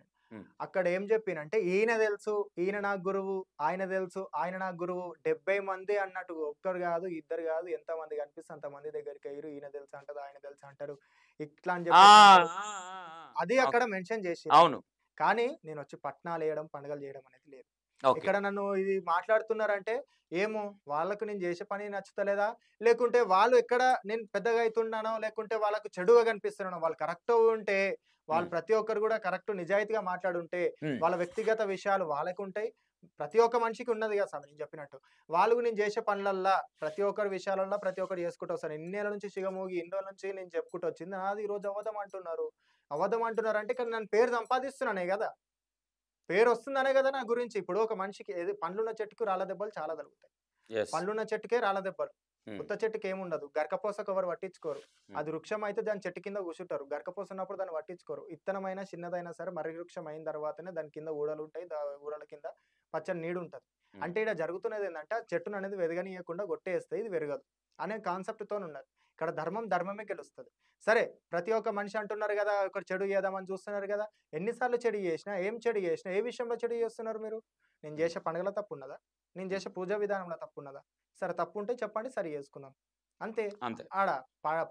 అక్కడ ఏం చెప్పినంటే, ఈయన తెలుసు, ఈయన నాకు గురువు, ఆయన తెలుసు, ఆయన నాకు గురువు, 70 మంది అన్నట్టు, ఒక్కరు కాదు, ఇద్దరు కాదు, ఎంత మంది కనిపిస్తే అంత మంది దగ్గరికి అయ్యారు. ఈయన తెలుసు అంటారు, ఆయన తెలుసు అంటారు, ఇట్లా అని చెప్పి అది అక్కడ మెన్షన్ చేసి. అవును, కానీ నేను వచ్చి పట్నాలు వేయడం, పండుగలు చేయడం అనేది లేదు. ఇక్కడ నన్ను ఇది మాట్లాడుతున్నారంటే ఏమో వాళ్ళకు నేను చేసే పని నచ్చుతలేదా, లేకుంటే వాళ్ళు ఎక్కడ నేను పెద్దగా అవుతున్నానో, లేకుంటే వాళ్ళకు చెడుగా కనిపిస్తున్నానో. వాళ్ళు కరెక్ట్ ఉంటే, వాళ్ళు ప్రతి ఒక్కరు కూడా కరెక్ట్ నిజాయితీగా మాట్లాడుంటే, వాళ్ళ వ్యక్తిగత విషయాలు వాళ్ళకు ఉంటాయి. ప్రతి ఒక్క మనిషికి ఉన్నది కదా సార్, నేను చెప్పినట్టు. వాళ్ళు నేను చేసే పనులల్లా ప్రతి ఒక్కరి విషయాలల్లో ప్రతి ఒక్కరు చేసుకుంటూ వస్తాను. ఇన్నేళ్ళ నుంచి సిగమూగి, ఇన్ని రోజుల నుంచి నేను చెప్పుకుంటూ వచ్చింది నాది. ఈ రోజు అబద్ధం అంటున్నారు. అబద్ధం అంటున్నారు అంటే ఇక్కడ నన్ను పేరు సంపాదిస్తున్నానే కదా, పేరు వస్తుందనే కదా నా గురించి. ఇప్పుడు ఒక మనిషికి పండ్లున్న చెట్టుకు రాళ్ళ దెబ్బలు చాలా తగులుతాయి. పండ్లున్న చెట్టుకే రాళ్ళ దెబ్బలు, ఉత్త చెట్టుకి ఏముండదు. గరకపోసకు ఎవరు పట్టించుకోరు. అది వృక్షం అయితే దాని చెట్టు కింద కూర్చుంటారు. గరకపోస ఉన్నప్పుడు దాన్ని పట్టించుకోరు. ఇత్తనమైనా చిన్నదైనా సరే మర్రి వృక్షం అయిన తర్వాతనే దాని కింద ఊడలు ఉంటాయి, ఊడల కింద పచ్చని నీడు ఉంటది. అంటే ఇక్కడ జరుగుతున్నది ఏంటంటే, ఆ చెట్టును అనేది వెదగనీయకుండా కొట్టేస్తే ఇది వెరగదు అనే కాన్సెప్ట్ తో ఉన్నారు. ఇక్కడ ధర్మమే గెలుస్తుంది. సరే, ప్రతి ఒక్క మనిషి అంటున్నారు కదా, ఒక చెడు చేద్దామని చూస్తున్నారు కదా. ఎన్నిసార్లు చెడు చేసినా, ఏం చెడు చేసినా, ఏ విషయంలో చెడు చేస్తున్నారు మీరు? నేను చేసే పండుగలో తప్పు ఉన్నదా? నేను చేసే పూజా విధానంలో తప్పు ఉన్నదా? సరే, తప్పు ఉంటే చెప్పండి, సరి చేసుకుందాం, అంతే. ఆడ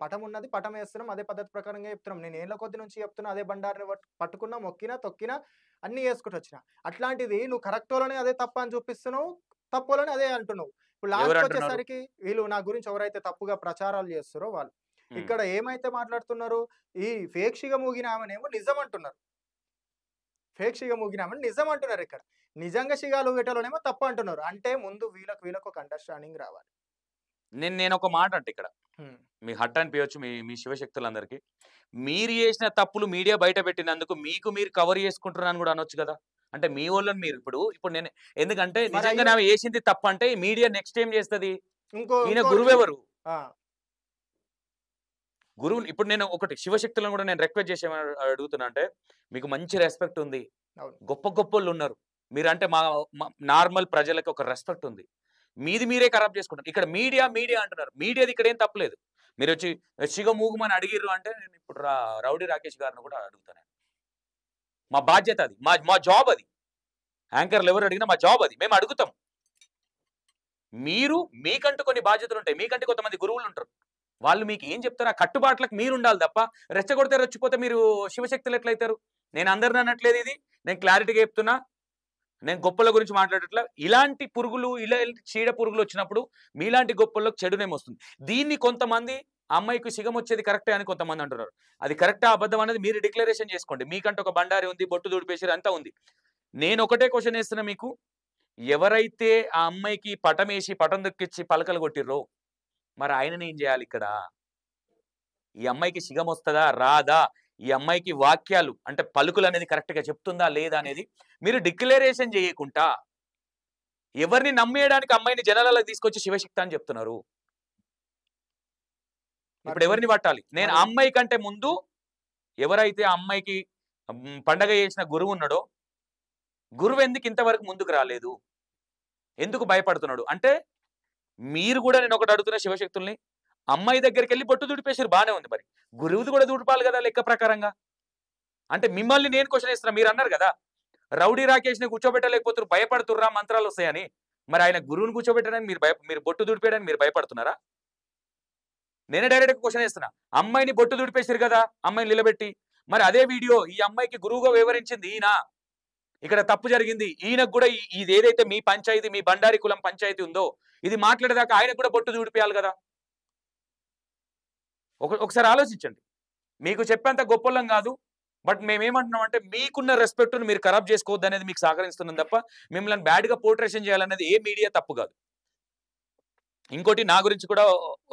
పటం ఉన్నది, పటం వేస్తున్నాం, అదే పద్ధతి ప్రకారంగా చెప్తున్నాం. నేను ఏళ్ళ కొద్ది నుంచి చెప్తున్నా, అదే బండారిని పట్టుకున్నా, మొక్కినా, తొక్కినా, అన్ని చేసుకుంటూ వచ్చిన. అట్లాంటిది నువ్వు కరెక్టోలోనే అదే తప్ప అని చూపిస్తున్నావు, తప్పులోనే అదే అంటున్నావు. ఇప్పుడు లాస్ట్ వచ్చేసరికి వీళ్ళు నా గురించి ఎవరైతే తప్పుగా ప్రచారాలు చేస్తారో వాళ్ళు ఇక్కడ ఏమైతే మాట్లాడుతున్నారు, ఈ ఫేక్ షిగా మూగిన ఆమెనేమో నిజం అంటున్నారు. ఫేక్ షిగా మూగిన ఆమె నిజం అంటున్నారు. ఇక్కడ నిజంగా షిగాలు వేటలోనేమో తప్పు అంటున్నారు. అంటే ముందు వీళ్ళకు ఒక అండర్స్టాండింగ్ రావాలి. నేను ఒక మాట అంటే, ఇక్కడ మీ హట్ అనిపించవచ్చు మీ శివశక్తులందరికీ, మీరు చేసిన తప్పులు మీడియా బయట పెట్టినందుకు మీకు మీరు కవర్ చేసుకుంటున్నారని కూడా అనొచ్చు కదా. అంటే మీ వాళ్ళని మీరు ఇప్పుడు నేను, ఎందుకంటే నిజంగా నా వేసింది తప్పు అంటే మీడియా నెక్స్ట్ ఏం చేస్తుంది, ఈయన గురువు ఎవరు, గురువు. ఇప్పుడు నేను ఒకటి శివశక్తులను కూడా నేను రిక్వెస్ట్ చేసే అడుగుతున్నా, అంటే మీకు మంచి రెస్పెక్ట్ ఉంది, గొప్ప గొప్పలు ఉన్నారు, మీరంటే మా నార్మల్ ప్రజలకు ఒక రెస్పెక్ట్ ఉంది, మీరే ఖరాబ్ చేసుకుంటారు. ఇక్కడ మీడియా అంటున్నారు, మీడియాది ఇక్కడ ఏం తప్పలేదు. మీరు వచ్చి శివ మూగుమని అడిగిర్రు అంటే నేను ఇప్పుడు రౌడీ రాకేష్ గారిని కూడా అడుగుతాను. మా బాధ్యత అది, మా జాబ్ అది. యాంకర్లు ఎవరు అడిగినా మా జాబ్ అది, మేము అడుగుతాం. మీకంటూ కొన్ని బాధ్యతలు ఉంటాయి, మీకంటే కొంతమంది గురువులు ఉంటారు, వాళ్ళు మీకు ఏం చెప్తారు, ఆ కట్టుబాట్లకు మీరు ఉండాలి తప్ప రెచ్చగొడితే రెచ్చిపోతే మీరు శివశక్తులు ఎట్లయితారు? నేను అందరిని అనట్లేదు, ఇది నేను క్లారిటీగా చెప్తున్నా. నేను గొప్పల గురించి మాట్లాడట్లా. ఇలాంటి పురుగులు, ఇలాంటి చీడ పురుగులు వచ్చినప్పుడు మీలాంటి గొప్పలకు చెడునేమో వస్తుంది. దీన్ని కొంతమంది అమ్మాయికి సిగం వచ్చేది కరెక్టే అని కొంతమంది అంటున్నారు. అది కరెక్టా అబద్ధం అనేది మీరు డిక్లరేషన్ చేసుకోండి. మీకంటే ఒక బండారి ఉంది, బొట్టు దూడిపేసారు, అంతా ఉంది. నేను ఒకటే క్వశ్చన్ వేస్తున్నా మీకు, ఎవరైతే ఆ అమ్మాయికి పటం వేసి పటం దొక్కిచ్చి పలకలు కొట్టిర్రో మరి ఆయనని ఏం చేయాలి ఇక్కడ? ఈ అమ్మాయికి సిగం వస్తుందా రాదా, ఈ అమ్మాయికి వాక్యాలు అంటే పలుకులు అనేది కరెక్ట్గా చెప్తుందా లేదా అనేది మీరు డిక్లరేషన్ చేయకుండా ఎవరిని నమ్మేయడానికి అమ్మాయిని జనాలకు తీసుకొచ్చి శివశక్తి అని చెప్తున్నారు. ఇప్పుడు ఎవరిని పట్టాలి? నేను ఆ అమ్మాయి కంటే ముందు ఎవరైతే ఆ అమ్మాయికి పండగ చేసిన గురువు ఉన్నాడో, గురువు ఎందుకు ఇంతవరకు ముందుకు రాలేదు, ఎందుకు భయపడుతున్నాడు అంటే మీరు కూడా నేను ఒకటి అడుగుతున్న శివశక్తుల్ని, అమ్మాయి దగ్గరికి వెళ్ళి బొట్టు దుడిపేసారు, బానే ఉంది. మరి గురువుది కూడా దుడిపాలి కదా లెక్క ప్రకారంగా. అంటే మిమ్మల్ని నేను క్వశ్చన్ ఇస్తున్నా. మీరు అన్నారు కదా రౌడీ రాకేష్ని కూర్చోబెట్టలేకపోతున్నారు, భయపడుతుర్రా మంత్రాలు వస్తాయని. మరి ఆయన గురువుని కూర్చోబెట్టడానికి మీరు బొట్టు దుడిపేయడానికి మీరు భయపడుతున్నారా? నేనే డైరెక్ట్ క్వశ్చన్ వేస్తున్నా. అమ్మాయిని బొట్టు దుడిపేసారు కదా అమ్మాయిని నిలబెట్టి, మరి అదే వీడియో ఈ అమ్మాయికి గురువుగా వివరించింది ఈయన. ఇక్కడ తప్పు జరిగింది ఈయనకు కూడా, ఇది ఏదైతే మీ పంచాయతీ, మీ బండారి కులం పంచాయతీ ఉందో ఇది మాట్లాడేదాకా ఆయనకు కూడా బొట్టు దుడిపేయాలి కదా. ఒకసారి ఆలోచించండి. మీకు చెప్పేంత గొప్పలం కాదు, బట్ మేమేమంటున్నాం అంటే మీకున్న రెస్పెక్ట్ను మీరు ఖరాబ్ చేసుకోవద్దు అనేది మీకు సహకరిస్తున్నాం తప్ప మిమ్మల్ని బ్యాడ్గా పోర్ట్రేషన్ చేయాలనేది ఏ మీడియా తప్పు కాదు. ఇంకోటి నా గురించి కూడా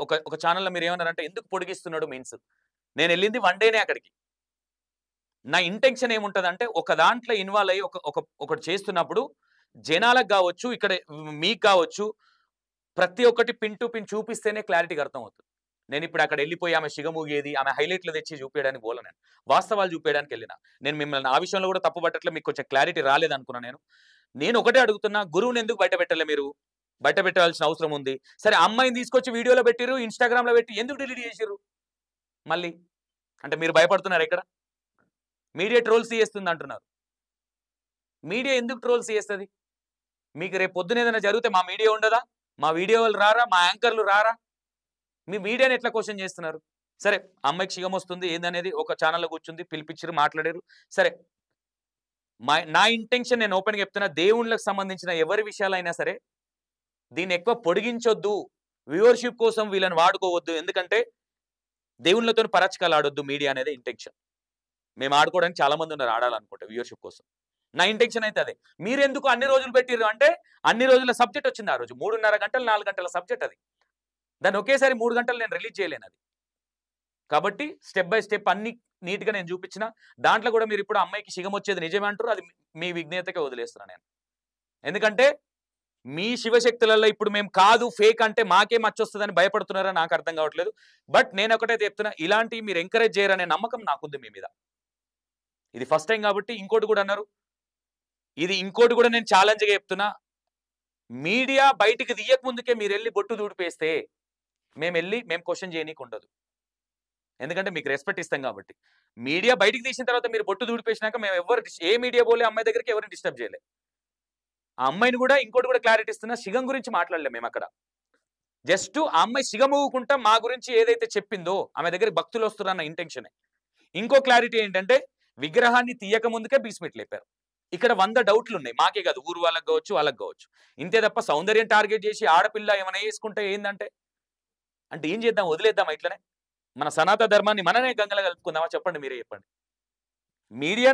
ఒక ఛానల్లో మీరు ఏమన్నారంటే ఎందుకు పొడిగిస్తున్నాడు మీన్స్. నేను వెళ్ళింది 1 డేనే అక్కడికి. నా ఇంటెన్షన్ ఏముంటుందంటే ఒక దాంట్లో ఇన్వాల్వ్ అయ్యి ఒకటి చేస్తున్నప్పుడు జనాలకు కావచ్చు, ఇక్కడ మీకు కావచ్చు, ప్రతి ఒక్కటి పిన్ టు పిన్ చూపిస్తేనే క్లారిటీగా అర్థమవుతుంది. నేను ఇప్పుడు అక్కడ వెళ్ళిపోయి ఆమె సిగమూగేది, ఆమె హైలైట్లు తెచ్చి చూపించడానికి పోలే, నేను వాస్తవాలు చూపించడానికి వెళ్ళిన. నేను మిమ్మల్ని ఆ విషయంలో కూడా తప్పు పట్టట్లే, మీకు కొంచెం క్లారిటీ రాలేదనుకున్నా. నేను ఒకటే అడుగుతున్నా, గురువుని ఎందుకు బయట పెట్టలే? మీరు బయట పెట్టాల్సిన అవసరం ఉంది. సరే అమ్మాయిని తీసుకొచ్చి వీడియోలో పెట్టిరు, ఇన్స్టాగ్రామ్లో పెట్టి ఎందుకు డిలీట్ చేసిర్రు మళ్ళీ? అంటే మీరు భయపడుతున్నారు ఇక్కడ? మీడియా ట్రోల్స్ చేస్తుంది అంటున్నారు. మీడియా ఎందుకు ట్రోల్స్ చేస్తుంది? మీకు రేపు పొద్దున ఏదైనా జరిగితే మా మీడియా ఉండదా? మా వీడియో వాళ్ళు రారా? మా యాంకర్లు రారా? మీ మీడియాని ఎట్లా క్వశ్చన్ చేస్తున్నారు? సరే అమ్మాయికి శిగం వస్తుంది ఏందనేది ఒక ఛానల్లో కూర్చుంది, పిలిపించారు, మాట్లాడారు. సరే నా ఇంటెన్షన్ నేను ఓపెన్గా చెప్తున్నా, దేవుళ్ళకి సంబంధించిన ఎవరి విషయాలైనా సరే దీన్ని ఎక్కువ పొడిగించొద్దు, వ్యూవర్షిప్ కోసం వీళ్ళని వాడుకోవద్దు. ఎందుకంటే దేవుళ్ళతో పరచకాలు ఆడొద్దు మీడియా అనేది ఇంటెన్షన్. మేము ఆడుకోవడానికి చాలా మంది ఉన్నారు ఆడాలనుకుంటే వ్యూవర్షిప్ కోసం. నా ఇంటెన్షన్ అయితే అదే. మీరు ఎందుకు అన్ని రోజులు పెట్టిర్రు అంటే అన్ని రోజుల సబ్జెక్ట్ వచ్చింది ఆ రోజు. 3.5 గంటలు 4 గంటల సబ్జెక్ట్ అది. దాన్ని ఒకేసారి 3 గంటలు నేను రిలీజ్ చేయలేను అది. కాబట్టి స్టెప్ బై స్టెప్ అన్ని నీట్గా నేను చూపించిన. దాంట్లో కూడా మీరు ఇప్పుడు అమ్మాయికి శిగం వచ్చేది నిజమే అంటారు, అది మీ విజ్ఞతకే వదిలేస్తున్నాను నేను. ఎందుకంటే మీ శివశక్తులలో ఇప్పుడు మేము కాదు ఫేక్ అంటే మాకే మచ్చొస్తుందని భయపడుతున్నారా నాకు అర్థం కావట్లేదు. బట్ నేను ఒకటైతే చెప్తున్నా, ఇలాంటివి మీరు ఎంకరేజ్ చేయరనే నమ్మకం నాకుంది మీ మీద. ఇది ఫస్ట్ టైం కాబట్టి. ఇంకోటి కూడా అన్నారు, ఇది ఇంకోటి కూడా నేను ఛాలెంజ్గా చెప్తున్నా, మీడియా బయటికి తీయక ముందుకే మీరు వెళ్ళి బొట్టు దూడిపేస్తే మేము క్వశ్చన్ చేయనీకి ఉండదు. ఎందుకంటే మీకు రెస్పెక్ట్ ఇస్తాం కాబట్టి. మీడియా బయటికి తీసిన తర్వాత మీరు బొట్టు దూడిపేసినాక మేము ఏ మీడియా పోలే అమ్మాయి దగ్గరికి ఎవరిని డిస్టర్బ్ చేయలే. ఆ అమ్మాయిని కూడా ఇంకోటి కూడా క్లారిటీ ఇస్తున్నా, శిగం గురించి మాట్లాడలేము మేము అక్కడ. జస్ట్ ఆ అమ్మాయి శిగమూకుంటా మా గురించి ఏదైతే చెప్పిందో ఆమె దగ్గర భక్తులు వస్తున్నారన్న ఇంటెన్షనే. ఇంకో క్లారిటీ ఏంటంటే విగ్రహాన్ని తీయక ముందుకే బీస్మిట్ లేపారు. ఇక్కడ 100 డౌట్లు ఉన్నాయి, మాకే కాదు, ఊరు వాళ్ళకి కావచ్చు, వాళ్ళకి కావచ్చు. ఇంతే తప్ప సౌందర్యం టార్గెట్ చేసి ఆడపిల్ల ఏమైనా వేసుకుంటే ఏందంటే అంటే ఏం చేద్దాం? వదిలేద్దామా ఇట్లనే? మన సనాతన ధర్మాన్ని మననే గంగలో కలుపుకుందామా? చెప్పండి, మీరే చెప్పండి.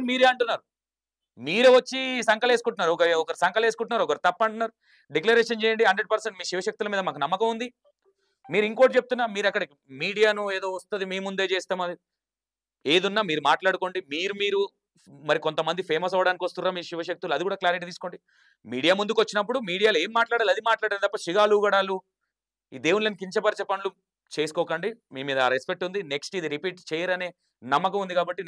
మీరే అంటున్నారు, మీరే వచ్చి సంకలేసుకుంటున్నారు. ఒకరు సంకలేసుకుంటున్నారు, ఒకరు తప్పు అంటున్నారు. డిక్లరేషన్ చేయండి, 100% మీ శివశక్తుల మీద మాకు నమ్మకం ఉంది. మీరు ఇంకోటి చెప్తున్నా, మీరు అక్కడ మీడియాను ఏదో వస్తుంది మీ ముందే చేస్తాం, అది ఏదున్నా మీరు మాట్లాడుకోండి. మీరు మరి కొంతమంది ఫేమస్ అవ్వడానికి వస్తున్నారా మీ శివశక్తులు, అది కూడా క్లారిటీ తీసుకోండి. మీడియా ముందుకు వచ్చినప్పుడు మీడియాలో ఏం మాట్లాడాలి అది మాట్లాడాలి తప్ప శిగాలు గడాలు ఈ దేవుళ్ళని కించపరిచే పనులు చేసుకోకండి. మీ మీద రెస్పెక్ట్ ఉంది. నెక్స్ట్ ఇది రిపీట్ చేయరనే నమ్మకం ఉంది కాబట్టి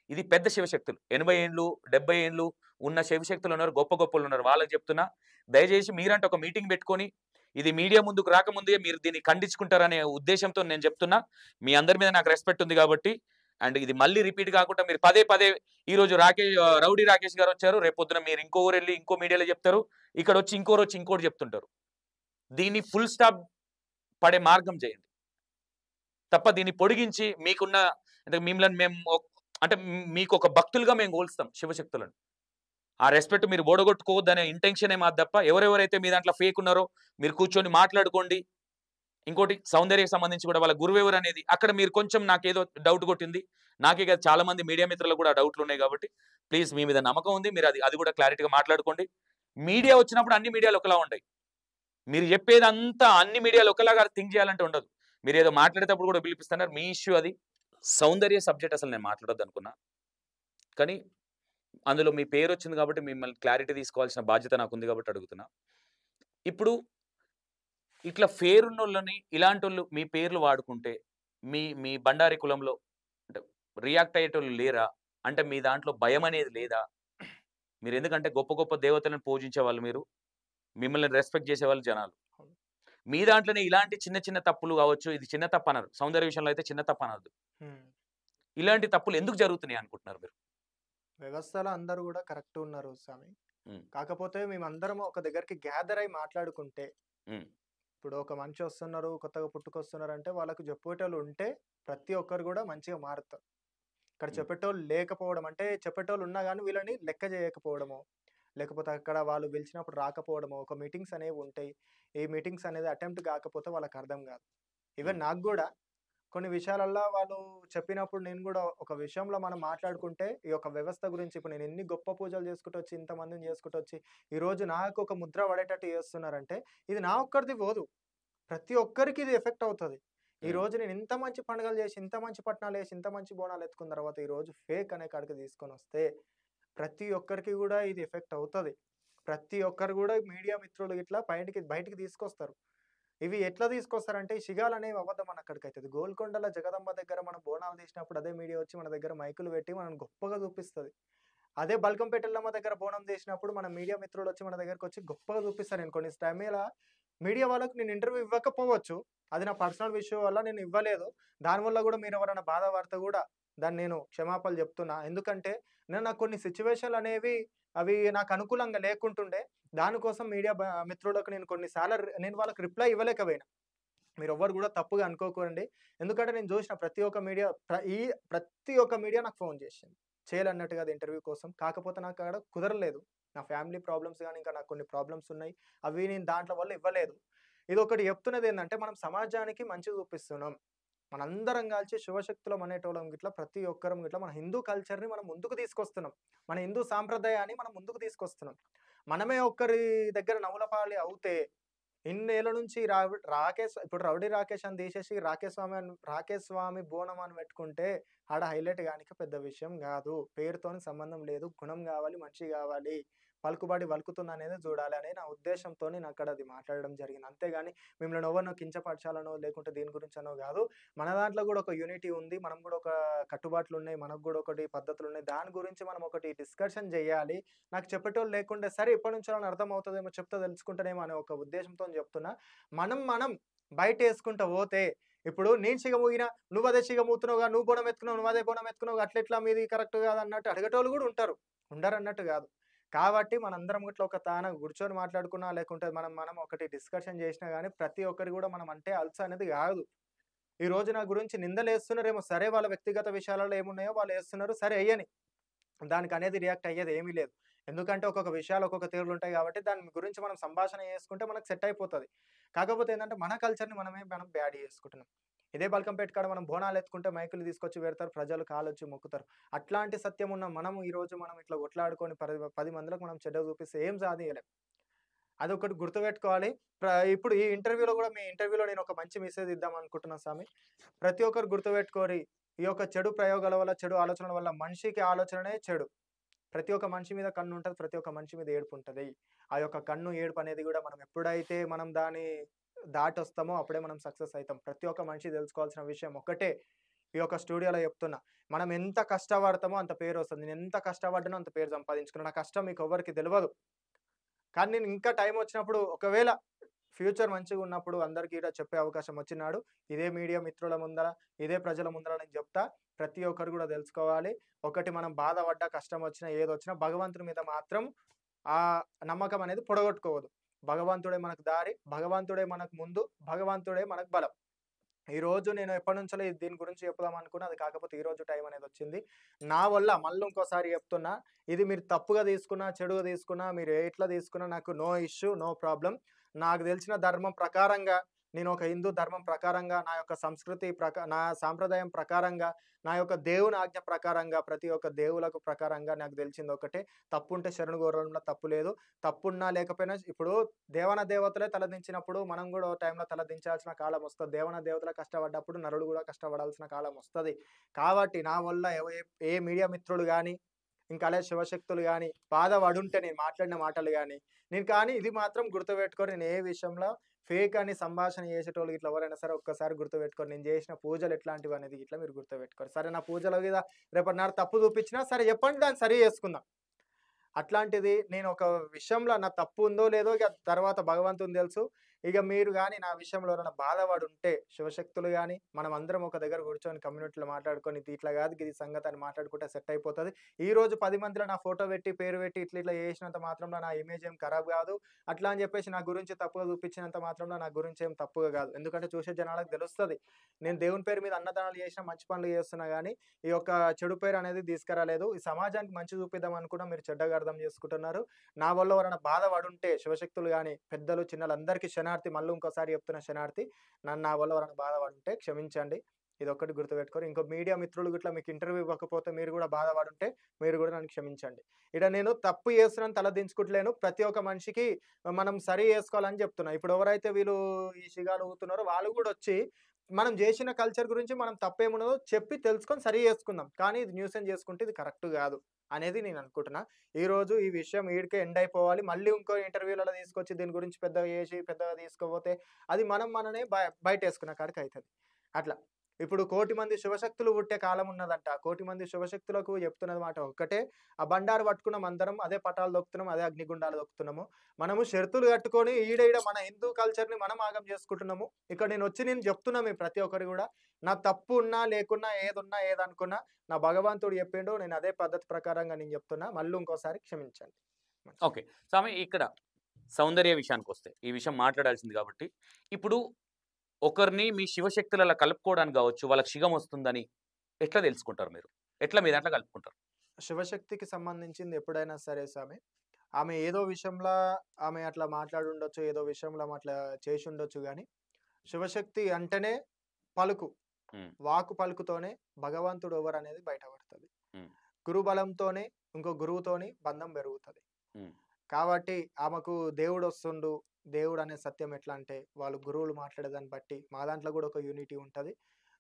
ఇది పెద్ద శివశక్తులు 80 ఏండ్లు 70 ఏండ్లు ఉన్న శివశక్తులు ఉన్నారు, గొప్ప గొప్పలు ఉన్నారు. వాళ్ళకి చెప్తున్నా, దయచేసి మీరంటే ఒక మీటింగ్ పెట్టుకొని ఇది మీడియా ముందుకు రాకముందే మీరు దీన్ని ఖండించుకుంటారనే ఉద్దేశంతో నేను చెప్తున్నా. మీ అందరి మీద నాకు రెస్పెక్ట్ ఉంది కాబట్టి. అండ్ ఇది మళ్ళీ రిపీట్ కాకుండా మీరు పదే ఈ రోజు రౌడీ రాకేష్ గారు వచ్చారు, రేపు పొద్దున మీరు ఇంకో ఊరు వెళ్ళి ఇంకో మీడియాలో చెప్తారు, ఇక్కడ వచ్చి ఇంకోటి చెప్తుంటారు. దీన్ని ఫుల్ స్టాప్ పడే మార్గం చేయండి తప్ప దీన్ని పొడిగించి మీకున్న మిమ్మల్ని మీకు ఒక భక్తులుగా మేము కోల్స్తాం శివశక్తులను. ఆ రెస్పెక్ట్ మీరు బోడగొట్టుకోవద్దనే ఇంటెన్షన్ ఏమో తప్ప ఎవరెవరైతే మీ దాంట్లో ఫేక్ ఉన్నారో మీరు కూర్చొని మాట్లాడుకోండి. ఇంకోటి సౌందర్యకి సంబంధించి కూడా వాళ్ళ గురువు ఎవరు అనేది అక్కడ మీరు కొంచెం నాకేదో డౌట్ కొట్టింది, నాకే కదా చాలా మంది మీడియా మిత్రులకు కూడా డౌట్లు ఉన్నాయి కాబట్టి ప్లీజ్ మీ మీద నమ్మకం ఉంది, మీరు అది కూడా క్లారిటీగా మాట్లాడుకోండి. మీడియా వచ్చినప్పుడు అన్ని మీడియాలు ఒకలా ఉంటాయి. మీరు చెప్పేదంతా అన్ని మీడియాలు ఒకలాగా థింక్ చేయాలంటే ఉండదు. మీరు ఏదో మాట్లాడేటప్పుడు కూడా పిలిపిస్తున్నారు, మీ ఇష్యూ అది. సౌందర్య సబ్జెక్ట్ అసలు నేను మాట్లాడొద్దు అనుకున్నా, కానీ అందులో మీ పేరు వచ్చింది కాబట్టి మిమ్మల్ని క్లారిటీ తీసుకోవాల్సిన బాధ్యత నాకు ఉంది కాబట్టి అడుగుతున్నా. ఇప్పుడు ఇట్లా ఫేరున్న వాళ్ళని ఇలాంటి వాళ్ళు మీ పేర్లు వాడుకుంటే మీ బండారి కులంలో అంటే రియాక్ట్ అయ్యేటోళ్ళు లేరా? అంటే మీ దాంట్లో భయం అనేది లేదా? మీరు ఎందుకంటే గొప్ప గొప్ప దేవతలను పూజించే వాళ్ళు, మీరు మిమ్మల్ని రెస్పెక్ట్ చేసేవాళ్ళు జనాలు. మీ దాంట్లోనే ఇలాంటి చిన్న చిన్న తప్పులు కావచ్చు, ఇది చిన్న తప్పు అనరు, సౌందర్య విషయంలో అయితే చిన్న తప్పు అనద్దు, ఇలాంటి తప్పులు ఎందుకు జరుగుతున్నాయి అనుకుంటున్నారు మీరు? వ్యవస్థలో అందరూ కూడా కరెక్ట్ ఉన్నారు స్వామి. కాకపోతే మేమందరం ఒక దగ్గరికి గ్యాదర్ అయి మాట్లాడుకుంటే, ఇప్పుడు ఒక మనిషి వస్తున్నారు, కొత్తగా పుట్టుకొస్తున్నారు అంటే వాళ్ళకు చెప్పేటోళ్ళు ఉంటే ప్రతి ఒక్కరు కూడా మంచిగా మారుతారు. ఇక్కడ చెప్పేటోళ్ళు లేకపోవడం అంటే చెప్పేటోళ్ళు ఉన్నా కానీ వీళ్ళని లెక్క చేయకపోవడము, లేకపోతే అక్కడ వాళ్ళు పిలిచినప్పుడు రాకపోవడము, ఒక మీటింగ్స్ అనేవి ఉంటాయి. ఈ మీటింగ్స్ అనేది అటెంప్ట్ కాకపోతే వాళ్ళకి అర్థం కాదు. ఈవెన్ నాకు కూడా కొన్ని విషయాలల్లో వాళ్ళు చెప్పినప్పుడు నేను కూడా ఒక విషయంలో మనం మాట్లాడుకుంటే ఈ యొక్క వ్యవస్థ గురించి ఇప్పుడు నేను ఎన్ని గొప్ప పూజలు చేసుకుంటూ వచ్చి ఇంతమందిని చేసుకుంటూ వచ్చి ఈరోజు నాకు ఒక ముద్ర పడేటట్టు చేస్తున్నారంటే ఇది నా ఒక్కరిది పోదు, ప్రతి ఒక్కరికి ఇది ఎఫెక్ట్ అవుతుంది. ఈ రోజు నేను ఇంత మంచి పండుగలు చేసి ఇంత మంచి పట్నాలు వేసి ఇంత మంచి బోనాలు ఎత్తుకున్న తర్వాత ఈ రోజు ఫేక్ అనే కాడికి తీసుకొని వస్తే ప్రతి ఒక్కరికి కూడా ఇది ఎఫెక్ట్ అవుతుంది. ప్రతి ఒక్కరు కూడా మీడియా మిత్రులు ఇట్లా బయటికి తీసుకొస్తారు. ఇవి ఎట్లా తీసుకొస్తారంటే ఈ సిగాలు అనేవి అబద్ధం అని అక్కడికి అవుతుంది. గోల్కొండల జగదంబ దగ్గర మనం బోనాలు తీసినప్పుడు అదే మీడియా వచ్చి మన దగ్గర మైకులు పెట్టి మనం గొప్పగా చూపిస్తుంది. అదే బల్కంపేటల్లమ్మ దగ్గర బోనం చేసినప్పుడు మన మీడియా మిత్రులు వచ్చి మన దగ్గరకు వచ్చి గొప్పగా చూపిస్తారు. నేను కొన్ని టైంలో మీడియా వాళ్ళకు నేను ఇంటర్వ్యూ ఇవ్వకపోవచ్చు, అది నా పర్సనల్ విషయం వల్ల నేను ఇవ్వలేదు. దానివల్ల కూడా మీరు ఎవరైనా బాధపడితే కూడా దాన్ని నేను క్షమాపణలు చెప్తున్నా. ఎందుకంటే నాకు కొన్ని సిచ్యువేషన్లు అనేవి అవి నాకు అనుకూలంగా లేకుంటుండే, దానికోసం మీడియా మిత్రులకు నేను కొన్నిసార్లు నేను వాళ్ళకి రిప్లై ఇవ్వలేకపోయినా. మీరు ఎవ్వరు కూడా తప్పుగా అనుకోకండి. ఎందుకంటే నేను చూసిన ప్రతి ఒక్క మీడియా నాకు ఫోన్ చేసింది చేయాలన్నట్టుగా అది ఇంటర్వ్యూ కోసం. కాకపోతే నాకు అక్కడ కుదరలేదు. నా ఫ్యామిలీ ప్రాబ్లమ్స్ కానీ ఇంకా నాకు కొన్ని ప్రాబ్లమ్స్ ఉన్నాయి, అవి నేను దాంట్లో వల్ల ఇవ్వలేదు. ఇది ఒకటి చెప్తున్నది ఏంటంటే మనం సమాజానికి మంచి చూపిస్తున్నాం, మనందరం కలిసి శివశక్తులం అనేటోళ్ళం గిట్లా ప్రతి ఒక్కరం గిట్లా మన హిందూ కల్చర్ని మనం ముందుకు తీసుకొస్తున్నాం, మన హిందూ సాంప్రదాయాన్ని మనం ముందుకు తీసుకొస్తున్నాం. మనమే ఒక్కరి దగ్గర నవ్వులపాలి అవుతే ఇన్నేళ్ల నుంచి రాకేష్ ఇప్పుడు రౌడీ రాకేష్ అని తీసేసి రాకేష్ స్వామి బోనం అని పెట్టుకుంటే ఆడ హైలైట్ గానికి పెద్ద విషయం కాదు. పేరుతోని సంబంధం లేదు, గుణం కావాలి, మనిషి కావాలి, పలుకుబడి వలుకుతుంది అనేది చూడాలి అనే నా ఉద్దేశంతో నేను అక్కడ అది మాట్లాడడం జరిగింది. అంతేగాని మిమ్మల్ని ఎవరినో కించపరచాలనో లేకుంటే దీని గురించనో కాదు. మన దాంట్లో కూడా ఒక యూనిటీ ఉంది, మనం కూడా ఒక కట్టుబాట్లు ఉన్నాయి, మనకు కూడా ఒకటి పద్ధతులు ఉన్నాయి. దాని గురించి మనం ఒకటి డిస్కషన్ చేయాలి. నాకు చెప్పేటోళ్ళు లేకుంటే సరే ఇప్పటి నుంచో అని అర్థం అవుతుందేమో, చెప్తే తెలుసుకుంటానేమో అనే ఒక ఉద్దేశంతో చెప్తున్నా. మనం బయట వేసుకుంటూ పోతే ఇప్పుడు నేను సిగమూగినా నువ్వు అదే సిగమూతున్నావుగా, నువ్వు బోనం ఎత్తుకున్నావు, నువ్వు అదే బోనం ఎత్తుకున్నావు, అట్లెట్లా మీది కరెక్ట్ కాదు అన్నట్టు అడిగేటోళ్ళు కూడా ఉంటారు, ఉండరు అన్నట్టు కాదు. కాబట్టి మనందరం ఇట్లా ఒక తాన కూర్చొని మాట్లాడుకున్నా లేకుంటే మనం ఒకటి డిస్కషన్ చేసినా కానీ ప్రతి ఒక్కరు కూడా మనం అంటే అలస అనేది కాదు. ఈ రోజు నా గురించి నిందలేస్తున్నారేమో, సరే వాళ్ళ వ్యక్తిగత విషయాలలో ఏమున్నాయో వాళ్ళు వేస్తున్నారు, సరే అయ్యని దానికి అనేది రియాక్ట్ అయ్యేది ఏమీ లేదు. ఎందుకంటే ఒక్కొక్క విషయాలు ఒక్కొక్క తీరులు ఉంటాయి కాబట్టి దాని గురించి మనం సంభాషణ చేసుకుంటే మనకు సెట్ అయిపోతుంది. కాకపోతే ఏంటంటే మన కల్చర్ని మనం బ్యాడ్ చేసుకుంటున్నాం. ఇదే బల్కంపేట కాడ మనం బోనాలు ఎత్తుకుంటే మైకులు తీసుకొచ్చి పెడతారు, ప్రజలు కాలొచ్చి మొక్కుతారు. అట్లాంటి సత్యం ఉన్న మనం ఈ రోజు మనం ఇట్లా కొట్లాడుకొని 10 మందిలకు మనం చెడ్డ చూపిస్తే ఏం సాధించలేం. అదొకటి గుర్తుపెట్టుకోవాలి. ఇప్పుడు ఈ ఇంటర్వ్యూలో కూడా మీ ఇంటర్వ్యూలో నేను ఒక మంచి మెసేజ్ ఇద్దాం అనుకుంటున్నా స్వామి. ప్రతి ఒక్కరు గుర్తుపెట్టుకోరి, ఈ యొక్క చెడు ప్రయోగాల వల్ల, చెడు ఆలోచనల వల్ల మనిషికి ఆలోచననే చెడు. ప్రతి ఒక్క మనిషి మీద కన్ను ఉంటది, ప్రతి ఒక్క మనిషి మీద ఏడుపు ఉంటది. ఆ యొక్క కన్ను ఏడుపు అనేది కూడా మనం ఎప్పుడైతే మనం దాన్ని దాటొస్తామో అప్పుడే మనం సక్సెస్ అవుతాం. ప్రతి ఒక్క మనిషి తెలుసుకోవాల్సిన విషయం ఒక్కటే, ఈ యొక్క స్టూడియోలో చెప్తున్నా, మనం ఎంత కష్టపడతామో అంత పేరు వస్తుంది. నేను ఎంత కష్టపడ్డానో అంత పేరు సంపాదించుకున్నా. నా కష్టం మీకు ఎవ్వరికి తెలియదు. కానీ నేను ఇంకా టైం వచ్చినప్పుడు ఒకవేళ ఫ్యూచర్ మంచిగా ఉన్నప్పుడు అందరికీ ఇలా చెప్పే అవకాశం వచ్చినాడు ఇదే మీడియా మిత్రుల ముందర, ఇదే ప్రజల ముందర నేను చెప్తా. ప్రతి ఒక్కరు కూడా తెలుసుకోవాలి. ఒకటి మనం బాధపడ్డా, కష్టం వచ్చినా, ఏదొచ్చినా భగవంతుని మీద మాత్రం ఆ నమ్మకం అనేది పొడగొట్టుకోవద్దు. భగవంతుడే మనకు దారి, భగవంతుడే మనకు ముందు, భగవంతుడే మనకు బలం. ఈ రోజు నేను ఎప్పటి నుంచో దీని గురించి చెప్దాం అనుకున్నా, అది కాకపోతే ఈ రోజు టైం అనేది వచ్చింది. నా వల్ల మళ్ళీ ఇంకోసారి చెప్తున్నా, ఇది మీరు తప్పుగా తీసుకున్నా, చెడుగా తీసుకున్నా, మీరు ఎట్లా తీసుకున్నా నాకు నో ఇష్యూ, నో ప్రాబ్లం. నాకు తెలిసిన ధర్మం ప్రకారంగా, నేను ఒక హిందూ ధర్మం ప్రకారంగా, నా యొక్క సంస్కృతి నా సాంప్రదాయం ప్రకారంగా, నా యొక్క దేవుని ఆజ్ఞ ప్రకారంగా, ప్రతి ఒక్క దేవులకు ప్రకారంగా నాకు తెలిసింది ఒకటే, తప్పుంటే శరణు కోరడంలో తప్పు లేదు. తప్పున్నా లేకపోయినా ఇప్పుడు దేవన దేవతలే తలదించినప్పుడు మనం కూడా ఓ టైంలో తలదించాల్సిన కాలం వస్తుంది. దేవన దేవతలు కష్టపడ్డప్పుడు నరుడు కూడా కష్టపడాల్సిన కాలం వస్తుంది. కాబట్టి నా వల్ల ఏ మీడియా మిత్రుడు కానీ, ఇంకా అలాగే శివశక్తులు కానీ బాధపడుంటే నేను మాట్లాడిన మాటలు కానీ కానీ ఇది మాత్రం గుర్తుపెట్టుకొని, నేను ఏ విషయంలో ఫేక్ అని సంభాషణ చేసేటోళ్ళు ఇట్లా ఎవరైనా సరే ఒక్కసారి గుర్తుపెట్టుకొని, నేను చేసిన పూజలు ఎట్లాంటివి అనేది ఇట్లా మీరు గుర్తుపెట్టుకోరు. సరే నా పూజల మీద రేపటి నాడు తప్పు చూపించినా సరే చెప్పండి, దాన్ని సరి చేసుకుందాం. అట్లాంటిది నేను ఒక విషయంలో నా తప్పు ఉందో లేదో ఇక తర్వాత భగవంతుని తెలుసు. ఇక మీరు గాని నా విషయంలో ఎవరైనా బాధపడుంటే శివశక్తులు గాని, మనమందరం ఒక దగ్గర కూర్చొని కమ్యూనిటీలో మాట్లాడుకొని ఇట్లా కాదు గిది సంగతి అని మాట్లాడుకుంటే సెట్ అయిపోతది. ఈరోజు 10 మందిలో నా ఫోటో పెట్టి, పేరు పెట్టి ఇట్లా చేసినంత మాత్రంలో నా ఇమేజ్ ఏం ఖరాబ్ కాదు. అట్లా అని చెప్పేసి నా గురించి తప్పుగా చూపించినంత మాత్రంలో నా గురించి ఏం తప్పుగా కాదు. ఎందుకంటే చూసే జనాలకు తెలుస్తది. నేను దేవుని పేరు మీద అన్నదానాలు చేసినా, మంచి పనులు చేస్తున్నా గానీ, ఈ యొక్క చెడు పేరు అనేది తీసుకురాలేదు. ఈ సమాజానికి మంచి చూపిద్దాం అనుకున్నా మీరు చెడ్డగా అర్థం చేసుకుంటున్నారు. నా వల్ల ఎవరైనా బాధపడుంటే శివశక్తులు గాని, పెద్దలు, చిన్నలందరికీ శరణార్థి. మళ్ళీ ఇంకోసారి చెప్తున్నా శరణార్థి. నా వల్ల ఎవరైనా బాధపడుంటే క్షమించండి. ఇదొక్కటి గుర్తుపెట్టుకోరి. ఇంకో మీడియా మిత్రులు గిట్లా మీకు ఇంటర్వ్యూ ఇవ్వకపోతే మీరు గూడా బాధపడుంటే మీరు గూడా నన్ను క్షమించండి. ఈడ నేను తప్పు చేస్తున్నాను తలదించుకుంటలేను. ప్రతి ఒక్క మనిషికి మనం సరి చేసుకోవాలని చెప్తున్నా. ఇప్పుడు ఎవరైతే వీళ్ళు ఈ సిగాలు ఊగుతున్నారో వాళ్ళు గూడొచ్చి మనం జేసిన కల్చర్ గురించి మనం తప్పేమున్నదో చెప్పి తెలుసుకొని సరి చేసుకుందాం. కానీ ఇది న్యూసెన్స్ చేసుకుంటే ఇది కరెక్ట్ గాదు అనేది నేను అనుకుంటున్నా. ఈరోజు ఈ విషయం ఈడికే ఎండ్ అయిపోవాలి. మళ్ళీ ఇంకో ఇంటర్వ్యూలలో తీసుకొచ్చి దీని గురించి పెద్దగా చేసి పెద్దగా తీసుకపోతే అది మననే బయటేసుకున్న కాడికి అయితది. అట్లా. ఇప్పుడు 1,00,00,000 మంది శివశక్తులు పుట్టే కాలం ఉన్నదంట. 1,00,00,000 మంది శివశక్తులకు చెప్తున్నది మాట ఒక్కటే. ఆ బండారు పట్టుకున్నాం అందరం. అదే పటాలు దొక్కుతున్నాం. అదే అగ్నిగుండాలు దొక్కుతున్నాము. మనము షరతులు కట్టుకొని ఈడ మన హిందూ కల్చర్‌ని మనం ఆగం చేసుకుంటున్నాము. ఇక్కడ నేను చెప్తున్నా మీ ప్రతి ఒక్కరు గూడా. నా తప్పు ఉన్నా, లేకున్నా, ఏదున్నా, ఏదనుకున్నా నా భగవంతుడు చెప్పిండు. నేను అదే పద్ధతి ప్రకారంగా నేను చెప్తున్నా. మళ్ళీ ఇంకోసారి క్షమించండి. ఓకే. స్వామి ఇక్కడ సౌందర్య విషయానికొస్తే, ఈ విషయం మాట్లాడాల్సింది కాబట్టి, ఇప్పుడు ఒకరిని మీ శివశక్తులలో కలుపుకోవడానికి కావచ్చు, వాళ్ళకి శిగం వస్తుందని ఎట్లా తెలుసుకుంటారు మీరు? ఎట్లా మీ దాంట్లో కలుపుకుంటారు? శివశక్తికి సంబంధించింది ఎప్పుడైనా సరే స్వామి, ఆమె ఏదో విషయంలో ఆమె అట్లా మాట్లాడుండొచ్చు, ఏదో విషయంలో ఆమె అట్లా చేసుండొచ్చు గానీ, శివశక్తి అంటేనే పలుకు. వాక్కు పలుకుతోనే భగవంతుడు ఎవరనేది బయటపడతది. గురుబలంతోనే ఇంకో గురువుతోని బంధం పెరుగుతది. కాబట్టి ఆమెకు దేవుడొస్తుండు. దేవుడనే సత్యం ఎట్లా అంటే, వాళ్ళు గురువులు మాట్లాడేదాన్ని బట్టి మా దాంట్లో గూడా ఒక యూనిటీ ఉంటది.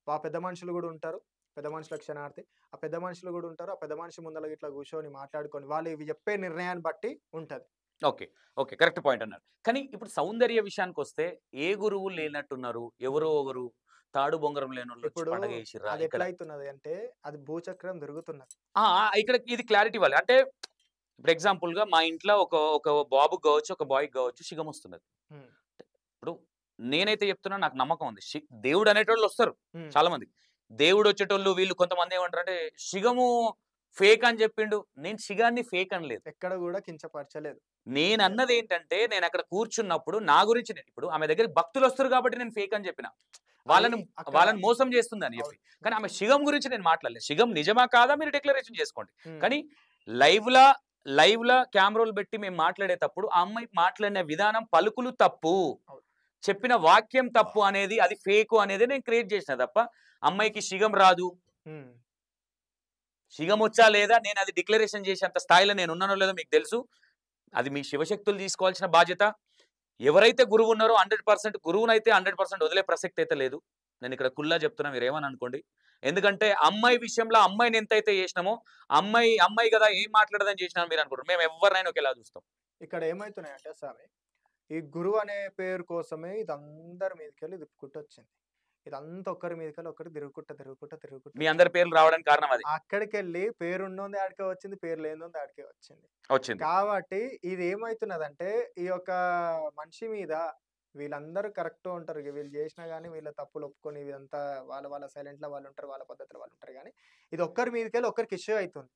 పెద్ద మనుషులు గూడా ఉంటారు. పెద్ద మనుషులకు క్షణార్థి. ఆ పెద్ద మనుషులు గూడా ఉంటారు. ఆ పెద్ద మనిషి ముందల ఇట్లా కూర్చొని మాట్లాడుకొని వాళ్ళు ఇవి చెప్పే నిర్ణయాన్ని బట్టి ఉంటది. ఓకే. ఓకే. కరెక్ట్ పాయింట్ అన్నారు. కానీ ఇప్పుడు సౌందర్య విషయానికొస్తే ఏ గురువులు లేనట్టున్నారు? ఎవరో ఒకరు తాడు బొంగరం లేనోళ్ళొచ్చి ఇప్పుడు పండగ చేసిర్రా అది ఇక్కడ? ఎట్లయితున్నది అంటే, అది భూచక్రం తిరుగుతున్నది. ఇక్కడ ఇది క్లారిటీ ఇవ్వాలి. అంటే ఇప్పుడు ఎగ్జాంపుల్‌గా మా ఇంట్లో ఒక బాబుకి కావచ్చు, ఒక బాయ్‌కి కావచ్చు శిగం వస్తున్నది. హ్మ్. ఇప్పుడు నేనైతే చెప్తున్నా, నాకు నమ్మకం ఉంది. దేవుడు అనేటోళ్ళు వస్తారు హ్మ్. చాలా మంది. దేవుడు వచ్చేటోళ్ళు వీళ్ళు కొంతమంది ఏమంటారంటే శిగము ఫేక్ అని చెప్పిండు. నేను శిగాన్ని ఫేక్ అనలేదు. ఎక్కడ గూడా కించపరచలేదు. నేను అన్నది ఏంటంటే, నేను అక్కడ కూర్చున్నప్పుడు నా గురించి ఇప్పుడు ఆమె దగ్గరికి భక్తులు వస్తారు కాబట్టి నేను ఫేక్ అని చెప్పిన. వాళ్ళని మోసం చేస్తుందని చెప్పి. కానీ ఆమె శిగం గురించి నేను మాట్లాడలేదు. శిగం నిజమా కాదా మీరు డిక్లరేషన్ చేసుకోండి. కానీ లైవ్‌లా కెమెరాలు పెట్టి మేము మాట్లాడేటప్పుడు ఆ అమ్మాయి మాట్లాడిన విధానం, పలుకులు తప్పు, చెప్పిన వాక్యం తప్పు అనేది, అది ఫేకు అనేది నేను క్రియేట్ చేసిన తప్ప అమ్మాయికి శిగం రాదు, శిగం వచ్చా లేదా నేను అది డిక్లరేషన్ చేసేంత స్థాయిలో నేను ఉన్నానో లేదో మీకు తెలుసు. అది మీ శివశక్తులు తీసుకోవాల్సిన బాధ్యత. ఎవరైతే గురువు ఉన్నారో 100% గురువునైతే 100% వదిలే ప్రసక్తి అయితే లేదు. నేను ఇక్కడ కుల్లా చెప్తున్నా, మీరు ఏమని అనుకోండి. ఎందుకంటే అమ్మాయి విషయంలో అమ్మాయిని ఎంతైతే చేసినామో, అమ్మాయి కదా ఏం మాట్లాడదని చేసినామని మీరు అనుకుంటారు. మేము ఎవరినైనా ఒకేలా చూస్తాం. ఇక్కడ ఏమైతున్నాయంటే స్వామి, ఈ గురువు అనే పేరు కోసమే ఇదందరి మీదకెళ్ళి తిప్పుకుంటొచ్చింది. ఇదంతా ఒక్కరి మీదకెళ్ళి ఒక్కటి తిరుగుకుంటా మీ అందరి పేర్లు రావడానికి కారణం అది. అక్కడికెళ్ళి పేరున్నోంది ఆడికే వచ్చింది, పేరు లేనిదోంది ఆడికే వచ్చింది. వచ్చింది. కాబట్టి ఇది ఏమైతున్నదంటే, ఈ యొక్క మనిషి మీద వీళ్ళందరూ కరెక్ట్‌గా ఉంటారు. వీళ్ళు చేసినా గాని వీళ్ళ తప్పులు ఒప్పుకొని ఇదంతా వాళ్ళ సైలెంట్‌లో వాళ్ళుంటారు. వాళ్ళ పద్ధతిలో వాళ్ళుంటారు గానీ, ఇది ఒక్కరి మీదకెళ్ళి ఒక్కరికి ఇష్యూ అయితుంది.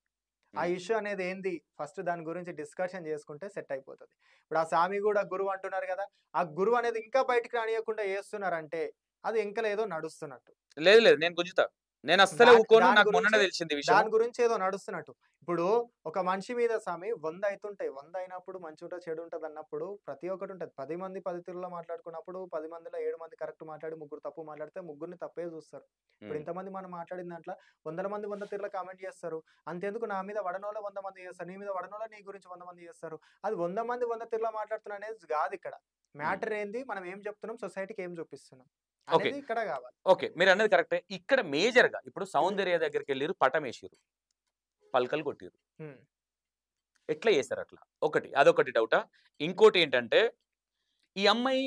ఆ ఇష్యూ అనేది ఏంది? ఫస్ట్ దాని గురించి డిస్కషన్ చేసుకుంటే సెట్ అయిపోతది. ఇప్పుడు ఆ స్వామి గూడా గురువు అంటున్నారు గదా! ఆ గురువు అనేది ఇంకా బయటికి రానీయకుండా చేస్తున్నారంటే, అది ఇంకా ఏదో నడుస్తున్నట్టు. లేదు నేను గుంజుతా. నేను అస్సలే ఊకోను. నాకు మొన్ననే తెలిసింది విషయం. దాని గురించి ఏదో నడుస్తున్నట్టు. ఇప్పుడు ఒక మనిషి మీద స్వామి 100 అయితుంటాయి. 100 అయినప్పుడు మంచి ఉంటది, చెడు ఉంటది అన్నప్పుడు ప్రతి ఒక్కటి ఉంటది. 10 మంది 10 తీరులో మాట్లాడుకున్నప్పుడు 10 మందిలో 7 మంది కరెక్ట్ మాట్లాడి, ముగ్గురు తప్పు మాట్లాడితే ముగ్గురిని తప్పే చూస్తారు. ఇప్పుడు ఇంతమంది మనం మాట్లాడిన దాంట్లో 100 మంది 100 తీరులో కామెంట్ చేస్తారు. అంతెందుకు నా మీద వడనోళ్ళే 100 మంది చేస్తారు. నీ మీద వడనోళ్ళే నీ గురించి 100 మంది చేస్తారు. అది 100 మంది 100 తీరులో మాట్లాడుతున్నా అనేది కాదు ఇక్కడ. మ్యాటర్ ఏంది? మనం ఏం చెప్తున్నాం? సొసైటీకి ఏం చూపిస్తున్నాం? అనేది ఇక్కడ కావాలి. ఓకే. మీరు అన్నది కరెక్టే. ఇక్కడ మేజర్‌గా ఇప్పుడు సౌందర్య దగ్గరికి వెళ్ళిరు, పటం వేసిర్రు, పలకలు కొట్టిర్రు. ఎట్లా చేశారు అట్లా? అదొకటి డౌటా? ఇంకోటి ఏంటంటే, ఈ అమ్మాయి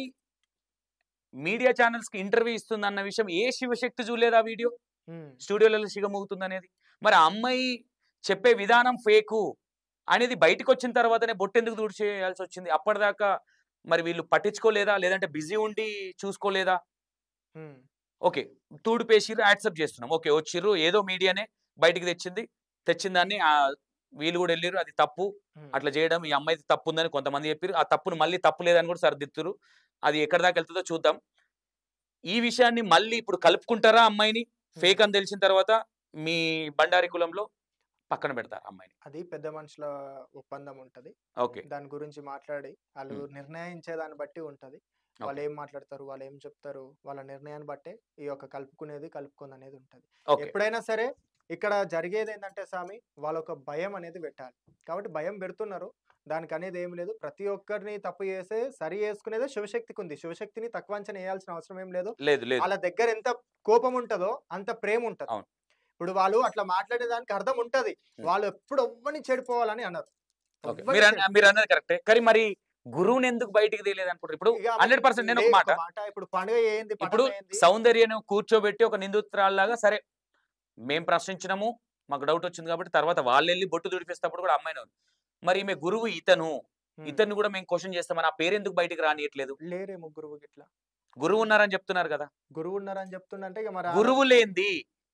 మీడియా ఛానల్స్‌కి ఇంటర్వ్యూ ఇస్తుందన్న విషయం ఏ శివశక్తి చూడలేదు ఆ వీడియో. స్టూడియోలలో శిగమవుతుంది అనేది. మరి ఆ అమ్మాయి చెప్పే విధానం ఫేకు, అనేది బయటకు వచ్చిన తర్వాతనే బొట్టెందుకు దూడ్చేయాల్సి వచ్చింది? అప్పటిదాకా మరి వీళ్ళు పట్టించుకోలేదా? లేదంటే బిజీ ఉండి చూసుకోలేదా? ఓకే. తూడిపేసిర్రు, యాక్సెప్ట్ చేస్తున్నాం. ఓకే. వచ్చిర్రు, ఏదో మీడియానే బయటికి తెచ్చిన దాన్ని వీళ్ళు కూడా ఎళ్ళిర్రు. అది తప్పు. అట్లా చేయడం ఈ అమ్మాయిది తప్పు ఉందని కొంతమంది చెప్పిర్రు. ఆ తప్పును మళ్ళీ తప్పు లేదని కూడా సరిదిద్దురు. అది ఎక్కడి దాకా వెళ్తుందో చూద్దాం. ఈ విషయాన్ని మళ్ళీ ఇప్పుడు కలుపుకుంటారా అమ్మాయిని? ఫేక్ అని తెలిసిన తర్వాత మీ బండారి కులంలో పక్కన పెడతారు అమ్మాయిని? అది పెద్ద మనుషుల ఒప్పందం ఉంటది. ఓకే. దాని గురించి మాట్లాడి ఆళ్ళు నిర్ణయించే దాన్ని బట్టి ఉంటది. వాళ్ళు ఓకే. ఏం మాట్లాడతారు, వాళ్ళు ఏం చెప్తారు, వాళ్ళ నిర్ణయాన్ని బట్టే ఈ యొక్క కలుపుకుందనేది ఉంటది. ఓకే. ఎప్పుడైనా సరే ఇక్కడ జరిగేదేందంటే స్వామి, వాళ్ళొక భయం అనేది పెట్టాలి. కాబట్టి భయం పెడుతున్నారు. దానికనేది ఏమి లేదు. ప్రతి ఒక్కరిని తప్పు చేసే సరి చేసుకునేదే శివశక్తికుంది. శివశక్తిని తక్కువ అంచనా ఏయాల్సిన అవసరం ఏం లేదు. లేదు. లేదు. వాళ్ళ దగ్గర ఎంత కోపం ఉంటదో అంత ప్రేమ ఉంటది. అవును. ఇప్పుడు వాళ్ళు అట్లా మాట్లాడే దానికి అర్థం ఉంటది. వాళ్ళు ఎప్పుడు ఎవ్వరిని చెడిపోవాలని అనరు. ఓకే. మీరన్నది కరెక్టే. కానీ మరి గురువుని ఎందుకు బయటికి తేలేదనుకుంటారు? ఇప్పుడు 100% నేను ఒక మాట, ఇప్పుడు పండుగ ఏంది? ఇప్పుడు సౌందర్యను కూర్చోబెట్టి ఒక నిందితురాల్లాగా సరే మేము ప్రశ్నించినాము, మాకు డౌట్ వచ్చింది కాబట్టి తర్వాత వాళ్ళెళ్ళి బొట్టు దుడిపేసేటప్పుడు కూడా అమ్మాయిని మరి ఈమె గురువు ఇతన్ని కూడా మేము క్వశ్చన్ చేస్తామని ఆ పేరు ఎందుకు బయటికి రానియట్లేదు? లేరేమో గురువు గిట్లా. గురువు ఉన్నారని చెప్తున్నారు కదా. గురువు ఉన్నారని చెప్తుండంటే ఇక మరి గురువు లేంది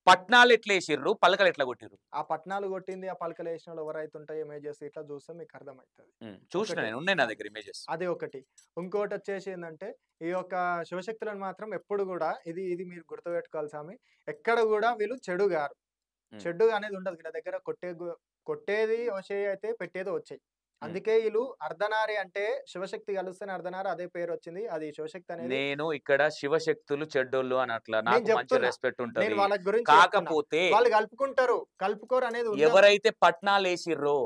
పట్నాలు ఎట్లా వేసిర్రు, పలకలు ఎట్లా కొట్టిర్రు? ఆ పట్నాలు కొట్టింది, ఆ పలకలు వేసిన వాళ్ళు ఎవరైతే ఉంటాయో ఇమేజెస్ ఇట్లా చూస్తే మీకు అర్థమవుతుంది. చూసిన నేను ఉన్నాయి నా దగ్గర ఇమేజెస్. అది ఒకటి. ఇంకోటి వచ్చేసి ఏంటంటే ఈ యొక్క శివశక్తులను మాత్రం ఎప్పుడు కూడా ఇది మీరు గుర్తుపెట్టుకోవాలి స్వామి. ఎక్కడ కూడా వీళ్ళు చెడు గారు. చెడు అనేది ఉండదు. వీళ్ళ దగ్గర కొట్టేది వచ్చేయి అయితే పెట్టేది వచ్చాయి. అందుకే వీళ్ళు అర్ధనారి అంటే శివశక్తి కలిస్తేనే అర్ధనారి అదే పేరు వచ్చింది. అది శివశక్తి అనేది. నేను ఇక్కడ శివశక్తులు చెడ్డోళ్ళు అని అట్లా నాకు మంచి రెస్పెక్ట్ ఉంటది. వాళ్ళ గురించి కాకపోతే వాళ్ళు కలుపుకోరు అనేది ఎవరైతే పట్నాలు వేసిర్రో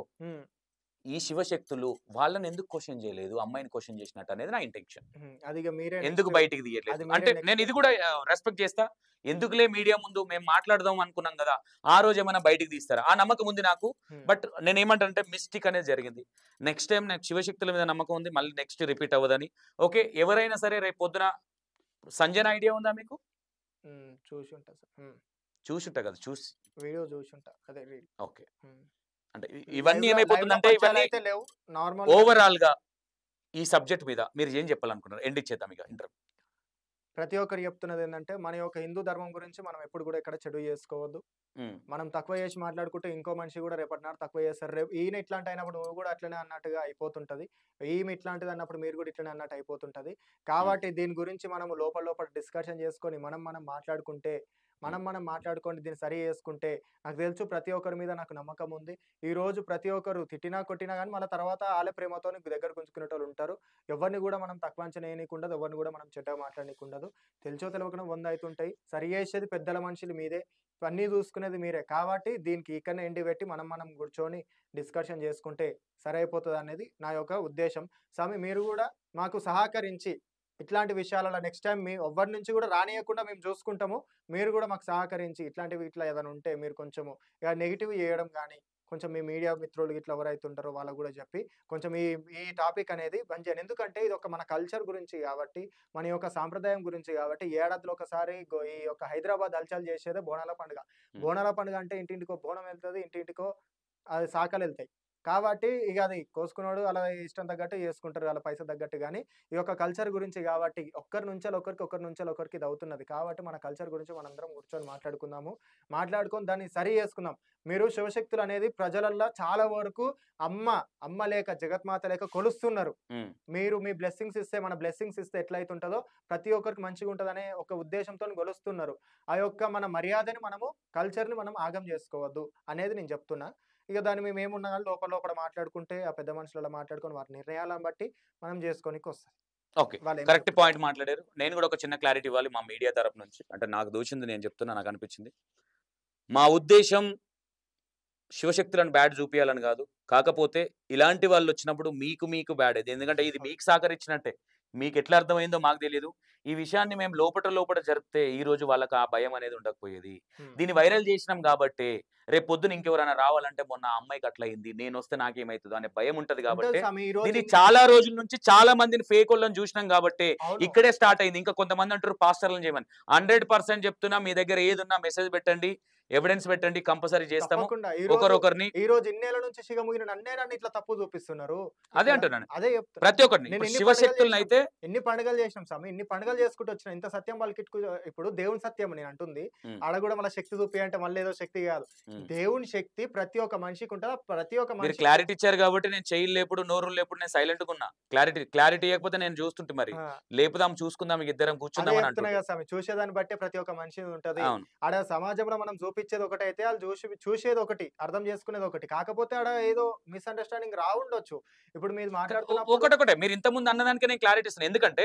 ఈ శివశక్తులు వాళ్ళని ఎందుకు క్వశ్చన్ చేయలేదు, అమ్మాయిని క్వశ్చన్ చేసినట్టు అనేది నా ఇంటెన్షన్. అది మీరే ఎందుకు బయటికి తీయట్లేదు అంటే నేను ఇది కూడా రెస్పెక్ట్ చేస్తా. ఎందుకులే మీడియా ముందు మేము మాట్లాడదాం అనుకున్నాం కదా, ఆ రోజు ఏమైనా బయటికి తీస్తారా ఆ నమ్మకం ఉంది నాకు. బట్ నేను ఏమంటానంటే మిస్టేక్ అనేది జరిగింది. నెక్స్ట్ టైం నాకు శివశక్తుల మీద నమ్మకం ఉంది, మళ్ళీ నెక్స్ట్ రిపీట్ అవ్వదని. ఓకే. ఎవరైనా సరే రేపు పొద్దున సంజన ఐడియా ఉందా మీకు? చూసుంటా కదా, వీడియో చూసుంటా. అదే ఓకే. అంటే ఇవన్నీ ఏమైపోతుందంటే ఇవన్నీ ఓవరాల్ గా ఈ సబ్జెక్ట్ మీద మీరు ఏం చెప్పాలనుకున్నారు? ఎండ్ ఇచ్చేద్దాం ఇక ఇంటర్వ్యూ. ప్రతి ఒక్కరు చెప్తున్నది ఏంటంటే మన యొక్క హిందూ ధర్మం గురించి మనం ఎప్పుడు కూడా ఇక్కడ చెడు చేసుకోవద్దు. మనం తక్కువ చేసి మాట్లాడుకుంటే ఇంకో మనిషి కూడా రేపటి నాడు తక్కువ చేస్తారు. రేపు ఈయన ఇట్లాంటి అయినప్పుడు నువ్వు కూడా అట్లనే అన్నట్టుగా అయిపోతుంటది. ఈమె ఇట్లాంటిది అన్నప్పుడు మీరు కూడా ఇట్లనే అన్నట్టు అయిపోతుంటది. కాబట్టి దీని గురించి మనం లోపల డిస్కషన్ చేసుకొని మనం మాట్లాడుకుంటే మనం మాట్లాడుకొని దీన్ని సరి చేసుకుంటే నాకు తెలుసు ప్రతి ఒక్కరి మీద నాకు నమ్మకం ఉంది. ఈ రోజు ప్రతి ఒక్కరు తిట్టినా కొట్టినా కానీ మళ్ళీ తర్వాత వాళ్ళే ప్రేమతో దగ్గర గుంజుకునేటోళ్ళు ఉంటారు. ఎవరిని కూడా మనం తక్కువ అంచనా వేయనీకుండదు, ఎవరిని కూడా మనం చెడ్డగా మాట్లాడనీకుండదు. తెలుసో తెలియకుండా 100 అవుతుంటాయి. సరి చేసేది పెద్దల మనుషులు మీదే, అన్నీ చూసుకునేది మీరే. కాబట్టి దీనికి ఇక్కడనే ఎండి పెట్టి మనం కూర్చొని డిస్కషన్ చేసుకుంటే సరైపోతుంది అనేది నా యొక్క ఉద్దేశం. స్వామి మీరు కూడా మాకు సహకరించి ఇట్లాంటి విషయాలలో నెక్స్ట్ టైం మీ ఎవ్వరి నుంచి కూడా రానియకుండా మేము చూసుకుంటాము. మీరు కూడా మాకు సహకరించి ఇట్లాంటివి ఇట్లా ఏదైనా ఉంటే మీరు కొంచెము ఇక నెగిటివ్ చేయడం కానీ కొంచెం మీ మీడియా మిత్రులు ఇట్లా ఎవరైతే ఉంటారో వాళ్ళకు కూడా చెప్పి కొంచెం ఈ టాపిక్ అనేది బంద్ చేయండి. ఎందుకంటే ఇది ఒక మన కల్చర్ గురించి కాబట్టి, మన యొక్క సాంప్రదాయం గురించి కాబట్టి ఏడాదిలో ఒకసారి ఈ యొక్క హైదరాబాద్ హల్చల్ చేసేదే బోనాల పండుగ. బోనాల పండుగ అంటే ఇంటింటికో బోనం వెళ్తుంది, ఇంటింటికో అది శాఖలు వెళ్తాయి. కాబట్టి ఇక అది కోసుకున్నాడు అలా ఇష్టం తగ్గట్టు చేసుకుంటారు, వాళ్ళ పైసా తగ్గట్టు. కానీ ఈ యొక్క కల్చర్ గురించి కాబట్టి ఒకరి నుంచి ఒకరికి ఇది అవుతున్నది. కాబట్టి మన కల్చర్ గురించి మనందరం కూర్చొని మాట్లాడుకొని దాన్ని సరి చేసుకుందాం. మీరు శివశక్తులు అనేది ప్రజలల్లో చాలా వరకు అమ్మ లేక జగత్మాత లేక కొలుస్తున్నారు. మీరు మీ బ్లెస్సింగ్స్ ఇస్తే మన బ్లెస్సింగ్స్ ఇస్తే ఎట్లయితుంటుందో ప్రతి ఒక్కరికి మంచిగా ఉంటుందనే ఒక ఉద్దేశంతో కొలుస్తున్నారు. ఆ యొక్క మన మర్యాదని మనము కల్చర్ని మనం ఆగం చేసుకోవద్దు అనేది నేను చెప్తున్నా. ఇక దాన్ని మేము ఏమున్నా కానీ లోపల మాట్లాడుకుంటే ఆ పెద్ద మనుషులలో మాట్లాడుకొని వారి నిర్ణయాలను బట్టి మనం చేసుకోనికి వస్తుంది. ఓకే, కరెక్ట్ పాయింట్ మాట్లాడారు. నేను కూడా ఒక చిన్న క్లారిటీ ఇవ్వాలి మా మీడియా తరపు నుంచి. అంటే నాకు దోచింది నేను చెప్తున్నా, నాకు అనిపించింది. మా ఉద్దేశం శివశక్తులను బ్యాడ్ చూపించాలని కాదు. కాకపోతే ఇలాంటి వాళ్ళు వచ్చినప్పుడు మీకు బ్యాడ్ ఇది. ఎందుకంటే ఇది మీకు సహకరించినట్టే. మీకు ఎట్లా అర్థమైందో మాకు తెలియదు. ఈ విషయాన్ని మేము లోపల జరిపితే ఈ రోజు వాళ్ళకి ఆ భయం అనేది ఉండకపోయేది. దీన్ని వైరల్ చేసినాం కాబట్టి రేపు పొద్దున ఇంకెవరైనా రావాలంటే మొన్న అమ్మాయికి అట్లా అయింది, నేను వస్తే నాకేమైతుందో అనే భయం ఉంటది. కాబట్టి దీన్ని చాలా రోజుల నుంచి చాలా మందిని ఫేక్ వాళ్ళని చూసినాం కాబట్టి ఇక్కడే స్టార్ట్ అయింది. ఇంకా కొంతమంది అంటారు పాస్టర్లను చేయమని. 100% చెప్తున్నా, మీ దగ్గర ఏదున్నా మెసేజ్ పెట్టండి. ఎవిడెన్స్ పెట్టండి, కంపల్సరీ చేస్తాము. తప్పకుండా ఒకరొకరిని ఈ రోజు ఇన్నేళ్ల నుంచి సిగముగిన నన్నే ఇట్లా తప్పు చూపిస్తున్నారు. అదే అంటున్నాను, అదే చెప్తున్నా. ప్రతి ఒక్కరిని. నేను ఇప్పుడు ఎన్ని శివశక్తులను అయితే ఎన్ని పండుగలు చేసినాం స్వామి, ఇన్ని పండుగలు చేసుకుంటూ వచ్చిన, ఇంత సత్యం పలికిట్కు ఇప్పుడు దేవుని సత్యం నేను అంటుంది. ఆడ కూడా మళ్ళీ శక్తి చూపి అంటే మళ్ళీ ఏదో శక్తి కాదు. దేవుని శక్తి ప్రతి ఒక్క మనిషికి ఉంటుందా? ప్రతి ఒక్క మీరు మనిషి క్లారిటీ ఇచ్చారు కాబట్టి నేను చెయ్యి లేపుడు నోరు లేపుడు నేను సైలెంట్ గా ఉన్నా. క్లారిటీ ఇవ్వకపోతే నేను చూస్తుంటే మరి లేపుదాం, చూసుకుందాం, ఇద్దరం కూర్చుందాం అని చెప్తున్నా కదా స్వామి. చూసేదాన్ని బట్టే ప్రతి ఒక్క మనిషి ఉంటది. అవును. ఆడ సమాజంలో మనం చూపించేది ఒకటి అయితే వాళ్ళు చూసేది ఒకటి, అర్థం చేసుకునేది ఒకటి. కాకపోతే ఆడ ఏదో మిస్అండర్స్టాండింగ్ రావుండొచ్చు. ఇప్పుడు మీరు మాట్లాడుతున్నప్పుడు ఒకటొకటే మీరు ఇంత ముందు అన్నదానికే నేను క్లారిటీ ఇస్తాను. ఎందుకంటే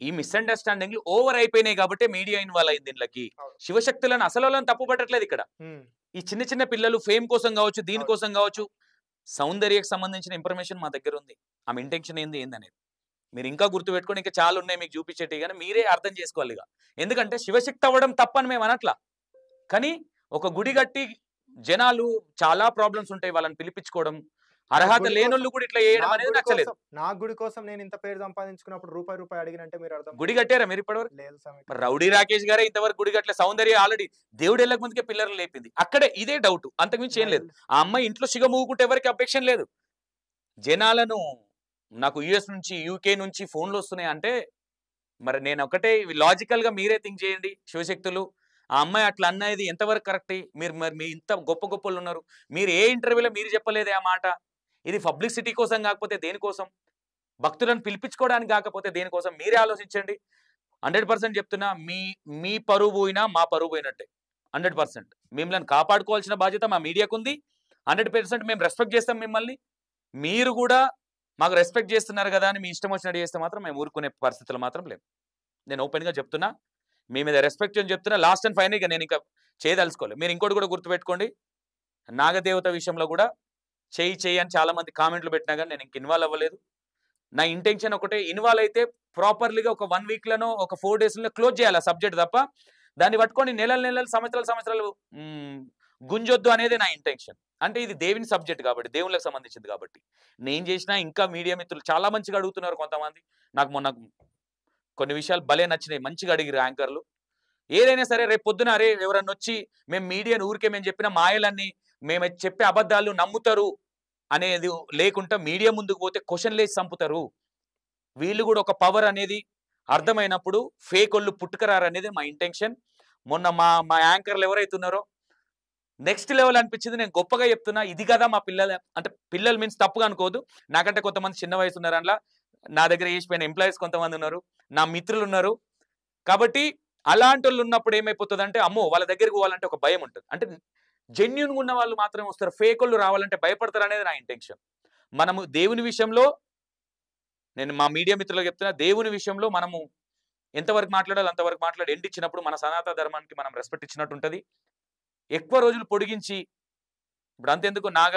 ఈ మిస్అండర్స్టాండింగ్లు ఓవర్ అయిపోయినాయి కాబట్టి మీడియా ఇన్వాల్వ్ అయింది దీనికి. శివశక్తులను అసలు వాళ్ళని తప్పు పట్టట్లేదు ఇక్కడ. ఈ చిన్న చిన్న పిల్లలు ఫేమ్ కోసం కావచ్చు, దీనికోసం కావచ్చు, సౌందర్యకు సంబంధించిన ఇన్ఫర్మేషన్ మా దగ్గర ఉంది. ఆమె ఇంటెన్షన్ ఏందనేది మీరు ఇంకా గుర్తుపెట్టుకొని ఇంకా చాలా ఉన్నాయి మీకు చూపించేటి, కానీ మీరే అర్థం చేసుకోవాలి ఇక. ఎందుకంటే శివశక్తి అవ్వడం తప్పని మేము అనట్లా, కానీ ఒక గుడి కట్టి జనాలు చాలా ప్రాబ్లమ్స్ ఉంటాయి, వాళ్ళని పిలిపించుకోవడం, అర్హత లేనోళ్ళు కూడా ఇట్లా చేయడం అనేది నచ్చలేదు. నా గుడి కోసం నేను ఇంత పేరు సంపాదించుకున్నప్పుడు రూపాయి అడిగినంటే మీరు అర్థం. గుడి కట్టారా మీరు ఇప్పటివరకు? లేదు స్వామి. రౌడీ రాకేష్ గారే ఇంతవరకు గుడి కట్టలే. సౌందర్య ఆల్రెడీ దేవుడు వెళ్ళక ముందుకే పిల్లర్లు లేపింది. అక్కడే ఇదే డౌట్, అంతకుమించి ఏం లేదు. ఆ అమ్మాయి ఇంట్లో సిగమూగుకుంటే ఎవరికి అబ్జెక్షన్ లేదు. జనాలను నాకు యుఎస్ నుంచి యూకే నుంచి ఫోన్లు వస్తున్నాయి అంటే మరి నేను ఒకటే లాజికల్ గా మీరే థింక్ చేయండి. శివశక్తులు ఆ అమ్మాయి అట్లా అన్నది ఎంతవరకు కరెక్ట్? మరి మీ ఇంత గొప్ప గొప్పలు ఉన్నారు, మీరు ఏ ఇంటర్వ్యూలో మీరు చెప్పలేదే ఆ మాట? ఇది పబ్లిసిటీ కోసం కాకపోతే దేనికోసం? భక్తులను పిలిపించుకోవడానికి కాకపోతే దేనికోసం? మీరే ఆలోచించండి. 100% చెప్తున్నా, మీ పరువు పోయినా మా పరువు పోయినట్టే. 100% మిమ్మల్ని కాపాడుకోవాల్సిన బాధ్యత మా మీడియాకు ఉంది. 100% మేము రెస్పెక్ట్ చేస్తాం మిమ్మల్ని. మీరు కూడా మాకు రెస్పెక్ట్ చేస్తున్నారు కదా అని మీ ఇష్టం వచ్చినట్టు చేస్తే మాత్రం మేము ఊరుకునే పరిస్థితులు మాత్రం లేవు. నేను ఓపెన్గా చెప్తున్నా, మీ మీద రెస్పెక్ట్ అని చెప్తున్నా. లాస్ట్ అండ్ ఫైనల్గా నేను ఇంకా చేయదలుచుకోలేదు. మీరు ఇంకోటి కూడా గుర్తుపెట్టుకోండి, నాగదేవత విషయంలో కూడా చెయ్యి అని చాలా మంది కామెంట్లు పెట్టినా కానీ నేను ఇంక ఇన్వాల్వ్ అవ్వలేదు. నా ఇంటెన్షన్ ఒకటే, ఇన్వాల్వ్ అయితే ప్రాపర్లీగా ఒక 1 వీక్లోనో ఒక 4 డేస్లో క్లోజ్ చేయాలి ఆ సబ్జెక్ట్ తప్ప దాన్ని పట్టుకొని నెలలు సంవత్సరాలు గుంజొద్దు అనేది నా ఇంటెన్షన్. అంటే ఇది దేవుని సబ్జెక్ట్ కాబట్టి, దేవుళ్ళకి సంబంధించింది కాబట్టి నేను చేసినా. ఇంకా మీడియా మిత్రులు చాలా మంచిగా అడుగుతున్నారు కొంతమంది. నాకు మొన్న కొన్ని విషయాలు భలే నచ్చినాయి, మంచిగా అడిగిరు యాంకర్లు. ఏదైనా సరే రేపు పొద్దున అరే ఎవరన్నా వచ్చి మేము మీడియాను ఊరికే మేము చెప్పిన మాయలన్నీ, మేము చెప్పే అబద్ధాలు నమ్ముతారు అనేది లేకుండా మీడియా ముందుకు పోతే క్వశ్చన్ లేసి చంపుతారు. వీళ్ళు కూడా ఒక పవర్ అనేది అర్థమైనప్పుడు ఫేక్ వాళ్ళు పుట్టుకరారు అనేది మా ఇంటెన్షన్. మొన్న మా యాంకర్లు ఎవరైతే ఉన్నారో నెక్స్ట్ లెవెల్ అనిపించింది. నేను గొప్పగా చెప్తున్నా, ఇది కదా మా పిల్లలు. అంటే పిల్లలు మీన్స్ తప్పుగా అనుకోదు, నాకంటే కొంతమంది చిన్న వయసు ఉన్నారు, అందులో నా దగ్గర చేసిపోయిన ఎంప్లాయీస్ కొంతమంది ఉన్నారు, నా మిత్రులు ఉన్నారు. కాబట్టి అలాంటి వాళ్ళు ఉన్నప్పుడు ఏమైపోతుంది అంటే, అమ్మో వాళ్ళ దగ్గరికి పోవాలంటే ఒక భయం ఉంటుంది. అంటే జెన్యున్గా ఉన్న వాళ్ళు మాత్రమే వస్తారు, ఫేక్ వాళ్ళు రావాలంటే భయపడతారు అనేది నా ఇంటెన్షన్. మనము దేవుని విషయంలో, నేను మా మీడియా మిత్రులకు చెప్తున్నా, దేవుని విషయంలో మనము ఎంతవరకు మాట్లాడాలి అంతవరకు మాట్లాడి ఎండ్ ఇచ్చినప్పుడు మన సనాతన ధర్మానికి మనం రెస్పెక్ట్ ఇచ్చినట్టు ఉంటుంది. ఎక్కువ రోజులు పొడిగించి ఇప్పుడు అంతెందుకు నాగ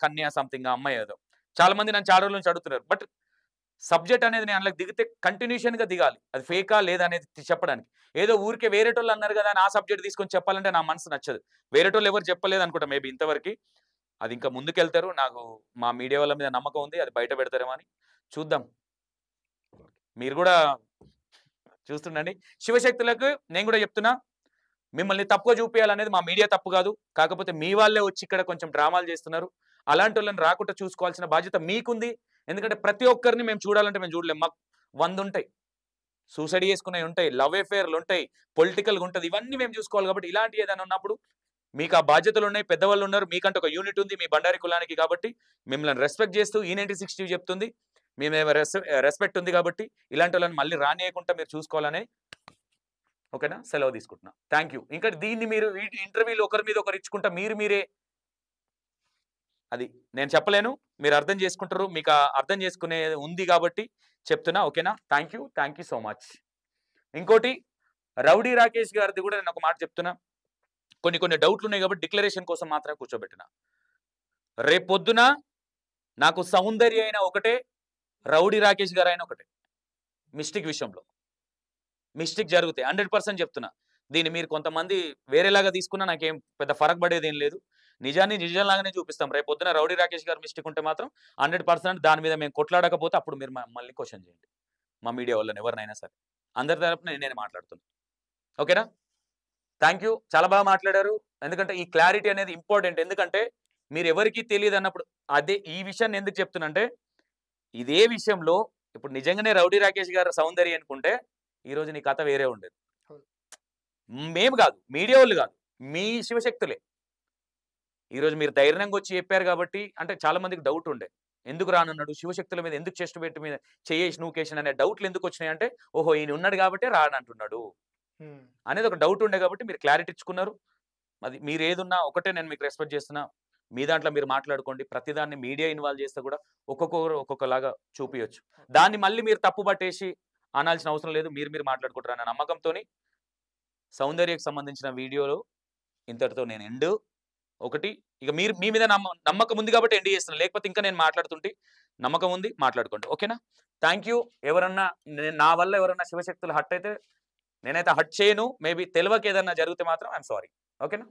కన్య సంథింగ్ అమ్మాయి ఏదో చాలా మంది నన్ను చాలా రోజుల నుంచి అడుగుతున్నారు. బట్ సబ్జెక్ట్ అనేది నేను అందులోకి దిగితే కంటిన్యూషన్గా దిగాలి, అది ఫేకా లేదా అనేది చెప్పడానికి. ఏదో ఊరికే వేరేటోళ్ళు అన్నారు కదా అని ఆ సబ్జెక్ట్ తీసుకొని చెప్పాలంటే నా మనసు నచ్చదు. వేరేటోళ్ళు ఎవరు చెప్పలేదు అనుకుంటా మేబీ ఇంతవరకు. అది ఇంకా ముందుకెళ్తారు, నాకు మా మీడియా వాళ్ళ మీద నమ్మకం ఉంది, అది బయట పెడతారేమో అని చూద్దాం. మీరు కూడా చూస్తుండండి. శివశక్తులకు నేను కూడా చెప్తున్నా, మిమ్మల్ని తప్పుగా చూపించాలనేది మా మీడియా తప్పు కాదు, కాకపోతే మీ వాళ్ళే వచ్చి ఇక్కడ కొంచెం డ్రామాలు చేస్తున్నారు. అలాంటి వాళ్ళని రాకుండా చూసుకోవాల్సిన బాధ్యత మీకుంది. ఎందుకంటే ప్రతి ఒక్కరిని మేము చూడాలంటే మేము చూడలేము, మాకు 100 ఉంటాయి, సూసైడ్ చేసుకునేవి ఉంటాయి, లవ్ అఫేర్లు ఉంటాయి, పొలిటికల్గా ఉంటుంది, ఇవన్నీ మేము చూసుకోవాలి. కాబట్టి ఇలాంటి ఏదైనా ఉన్నప్పుడు మీకు ఆ బాధ్యతలు ఉన్నాయి, పెద్దవాళ్ళు ఉన్నారు, మీకంటే ఒక యూనిట్ ఉంది మీ బండారి కులానికి. కాబట్టి మిమ్మల్ని రెస్పెక్ట్ చేస్తూ E96 టీవీ చెప్తుంది, మీ రెస్పెక్ట్ ఉంది కాబట్టి ఇలాంటి వాళ్ళని మళ్ళీ రానియకుండా మీరు చూసుకోవాలనే. ఓకేనా, సెలవు తీసుకుంటున్నా. Thank you. ఇంకా దీన్ని మీరు ఇంటర్వ్యూలు ఒకరి మీద ఒకరు ఇచ్చుకుంటా మీరే అది నేను చెప్పలేను, మీరు అర్థం చేసుకుంటారు, మీకు అర్థం చేసుకునే ఉంది కాబట్టి చెప్తున్నా. ఓకేనా, థ్యాంక్ యూ సో మచ్. ఇంకోటి రౌడీ రాకేష్ గారిది కూడా నేను ఒక మాట చెప్తున్నా, కొన్ని డౌట్లు ఉన్నాయి కాబట్టి డిక్లరేషన్ కోసం మాత్రమే కూర్చోబెట్టిన. రేపు పొద్దున నాకు సౌందర్య అయినా ఒకటే, రౌడీ రాకేష్ గారు అయినా ఒకటే. మిస్టేక్ విషయంలో మిస్టేక్ జరుగుతాయి, 100% చెప్తున్నా. దీన్ని మీరు కొంతమంది వేరేలాగా తీసుకున్నా నాకేం పెద్ద ఫరక్ పడేది ఏం లేదు. నిజాన్ని నిజంలాగానే చూపిస్తాం. రేపు పొద్దున రౌడీ రాకేష్ గారు మిస్టేక్ ఉంటే మాత్రం 100% దాని మీద మేము కొట్లాడకపోతే అప్పుడు మీరు మళ్ళీ క్వశ్చన్ చేయండి మా మీడియా వాళ్ళని ఎవరినైనా సరే. అందరి తరపున నేను మాట్లాడుతున్నాను. ఓకేనా. థ్యాంక్ యూ, చాలా బాగా మాట్లాడారు. ఎందుకంటే ఈ క్లారిటీ అనేది ఇంపార్టెంట్. ఎందుకంటే మీరు ఎవరికీ తెలియదు అన్నప్పుడు అదే ఈ విషయాన్ని ఎందుకు చెప్తున్నంటే, ఇదే విషయంలో ఇప్పుడు నిజంగానే రౌడీ రాకేష్ గారు సౌందర్య అనుకుంటే ఈరోజు నీ కథ వేరే ఉండేది. మేము కాదు, మీడియా వాళ్ళు కాదు, మీ శివశక్తులే. ఈరోజు మీరు ధైర్యంగా వచ్చి చెప్పారు కాబట్టి, అంటే చాలా మందికి డౌట్ ఉండే, ఎందుకు రానన్నాడు, శివశక్తుల మీద ఎందుకు చెస్ట్ పెట్టి మీద చేయేసి నూకేషన్ అనే డౌట్లు ఎందుకు వచ్చినాయి అంటే, ఓహో ఈయన ఉన్నాడు కాబట్టి రానంటున్నాడు అనేది ఒక డౌట్ ఉండే కాబట్టి మీరు క్లారిటీ ఇచ్చుకున్నారు. అది మీరు ఏదున్నా ఒకటే నేను మీకు రెస్పెక్ట్ చేస్తున్నా. మీ దాంట్లో మీరు మాట్లాడుకోండి. ప్రతిదాన్ని మీడియా ఇన్వాల్వ్ చేస్తే కూడా ఒక్కొక్కరు ఒక్కొక్కలాగా చూపియొచ్చు. దాన్ని మళ్ళీ మీరు తప్పు పట్టేసి అనాల్సిన అవసరం లేదు. మీరు మాట్లాడుకుంటారు అన్న నమ్మకంతోని సౌందర్యకు సంబంధించిన వీడియోలు ఇంతటితో నేను ఎండ్. ఒకటి ఇక మీరు మీ మీద నమ్మకం ఉంది కాబట్టి ఎండ్ చేస్తున్నాను. లేకపోతే ఇంకా నేను మాట్లాడుతుంటే నమ్మకం ఉంది, మాట్లాడుకోండి. ఓకేనా? Thank you. ఎవరన్నా నా వల్ల ఎవరన్నా శివశక్తులు హట్ అయితే నేనైతే హట్ చేయను. మేబీ తెలియక ఏదన్నా జరిగితే మాత్రం ఐఎమ్ సారీ. ఓకేనా?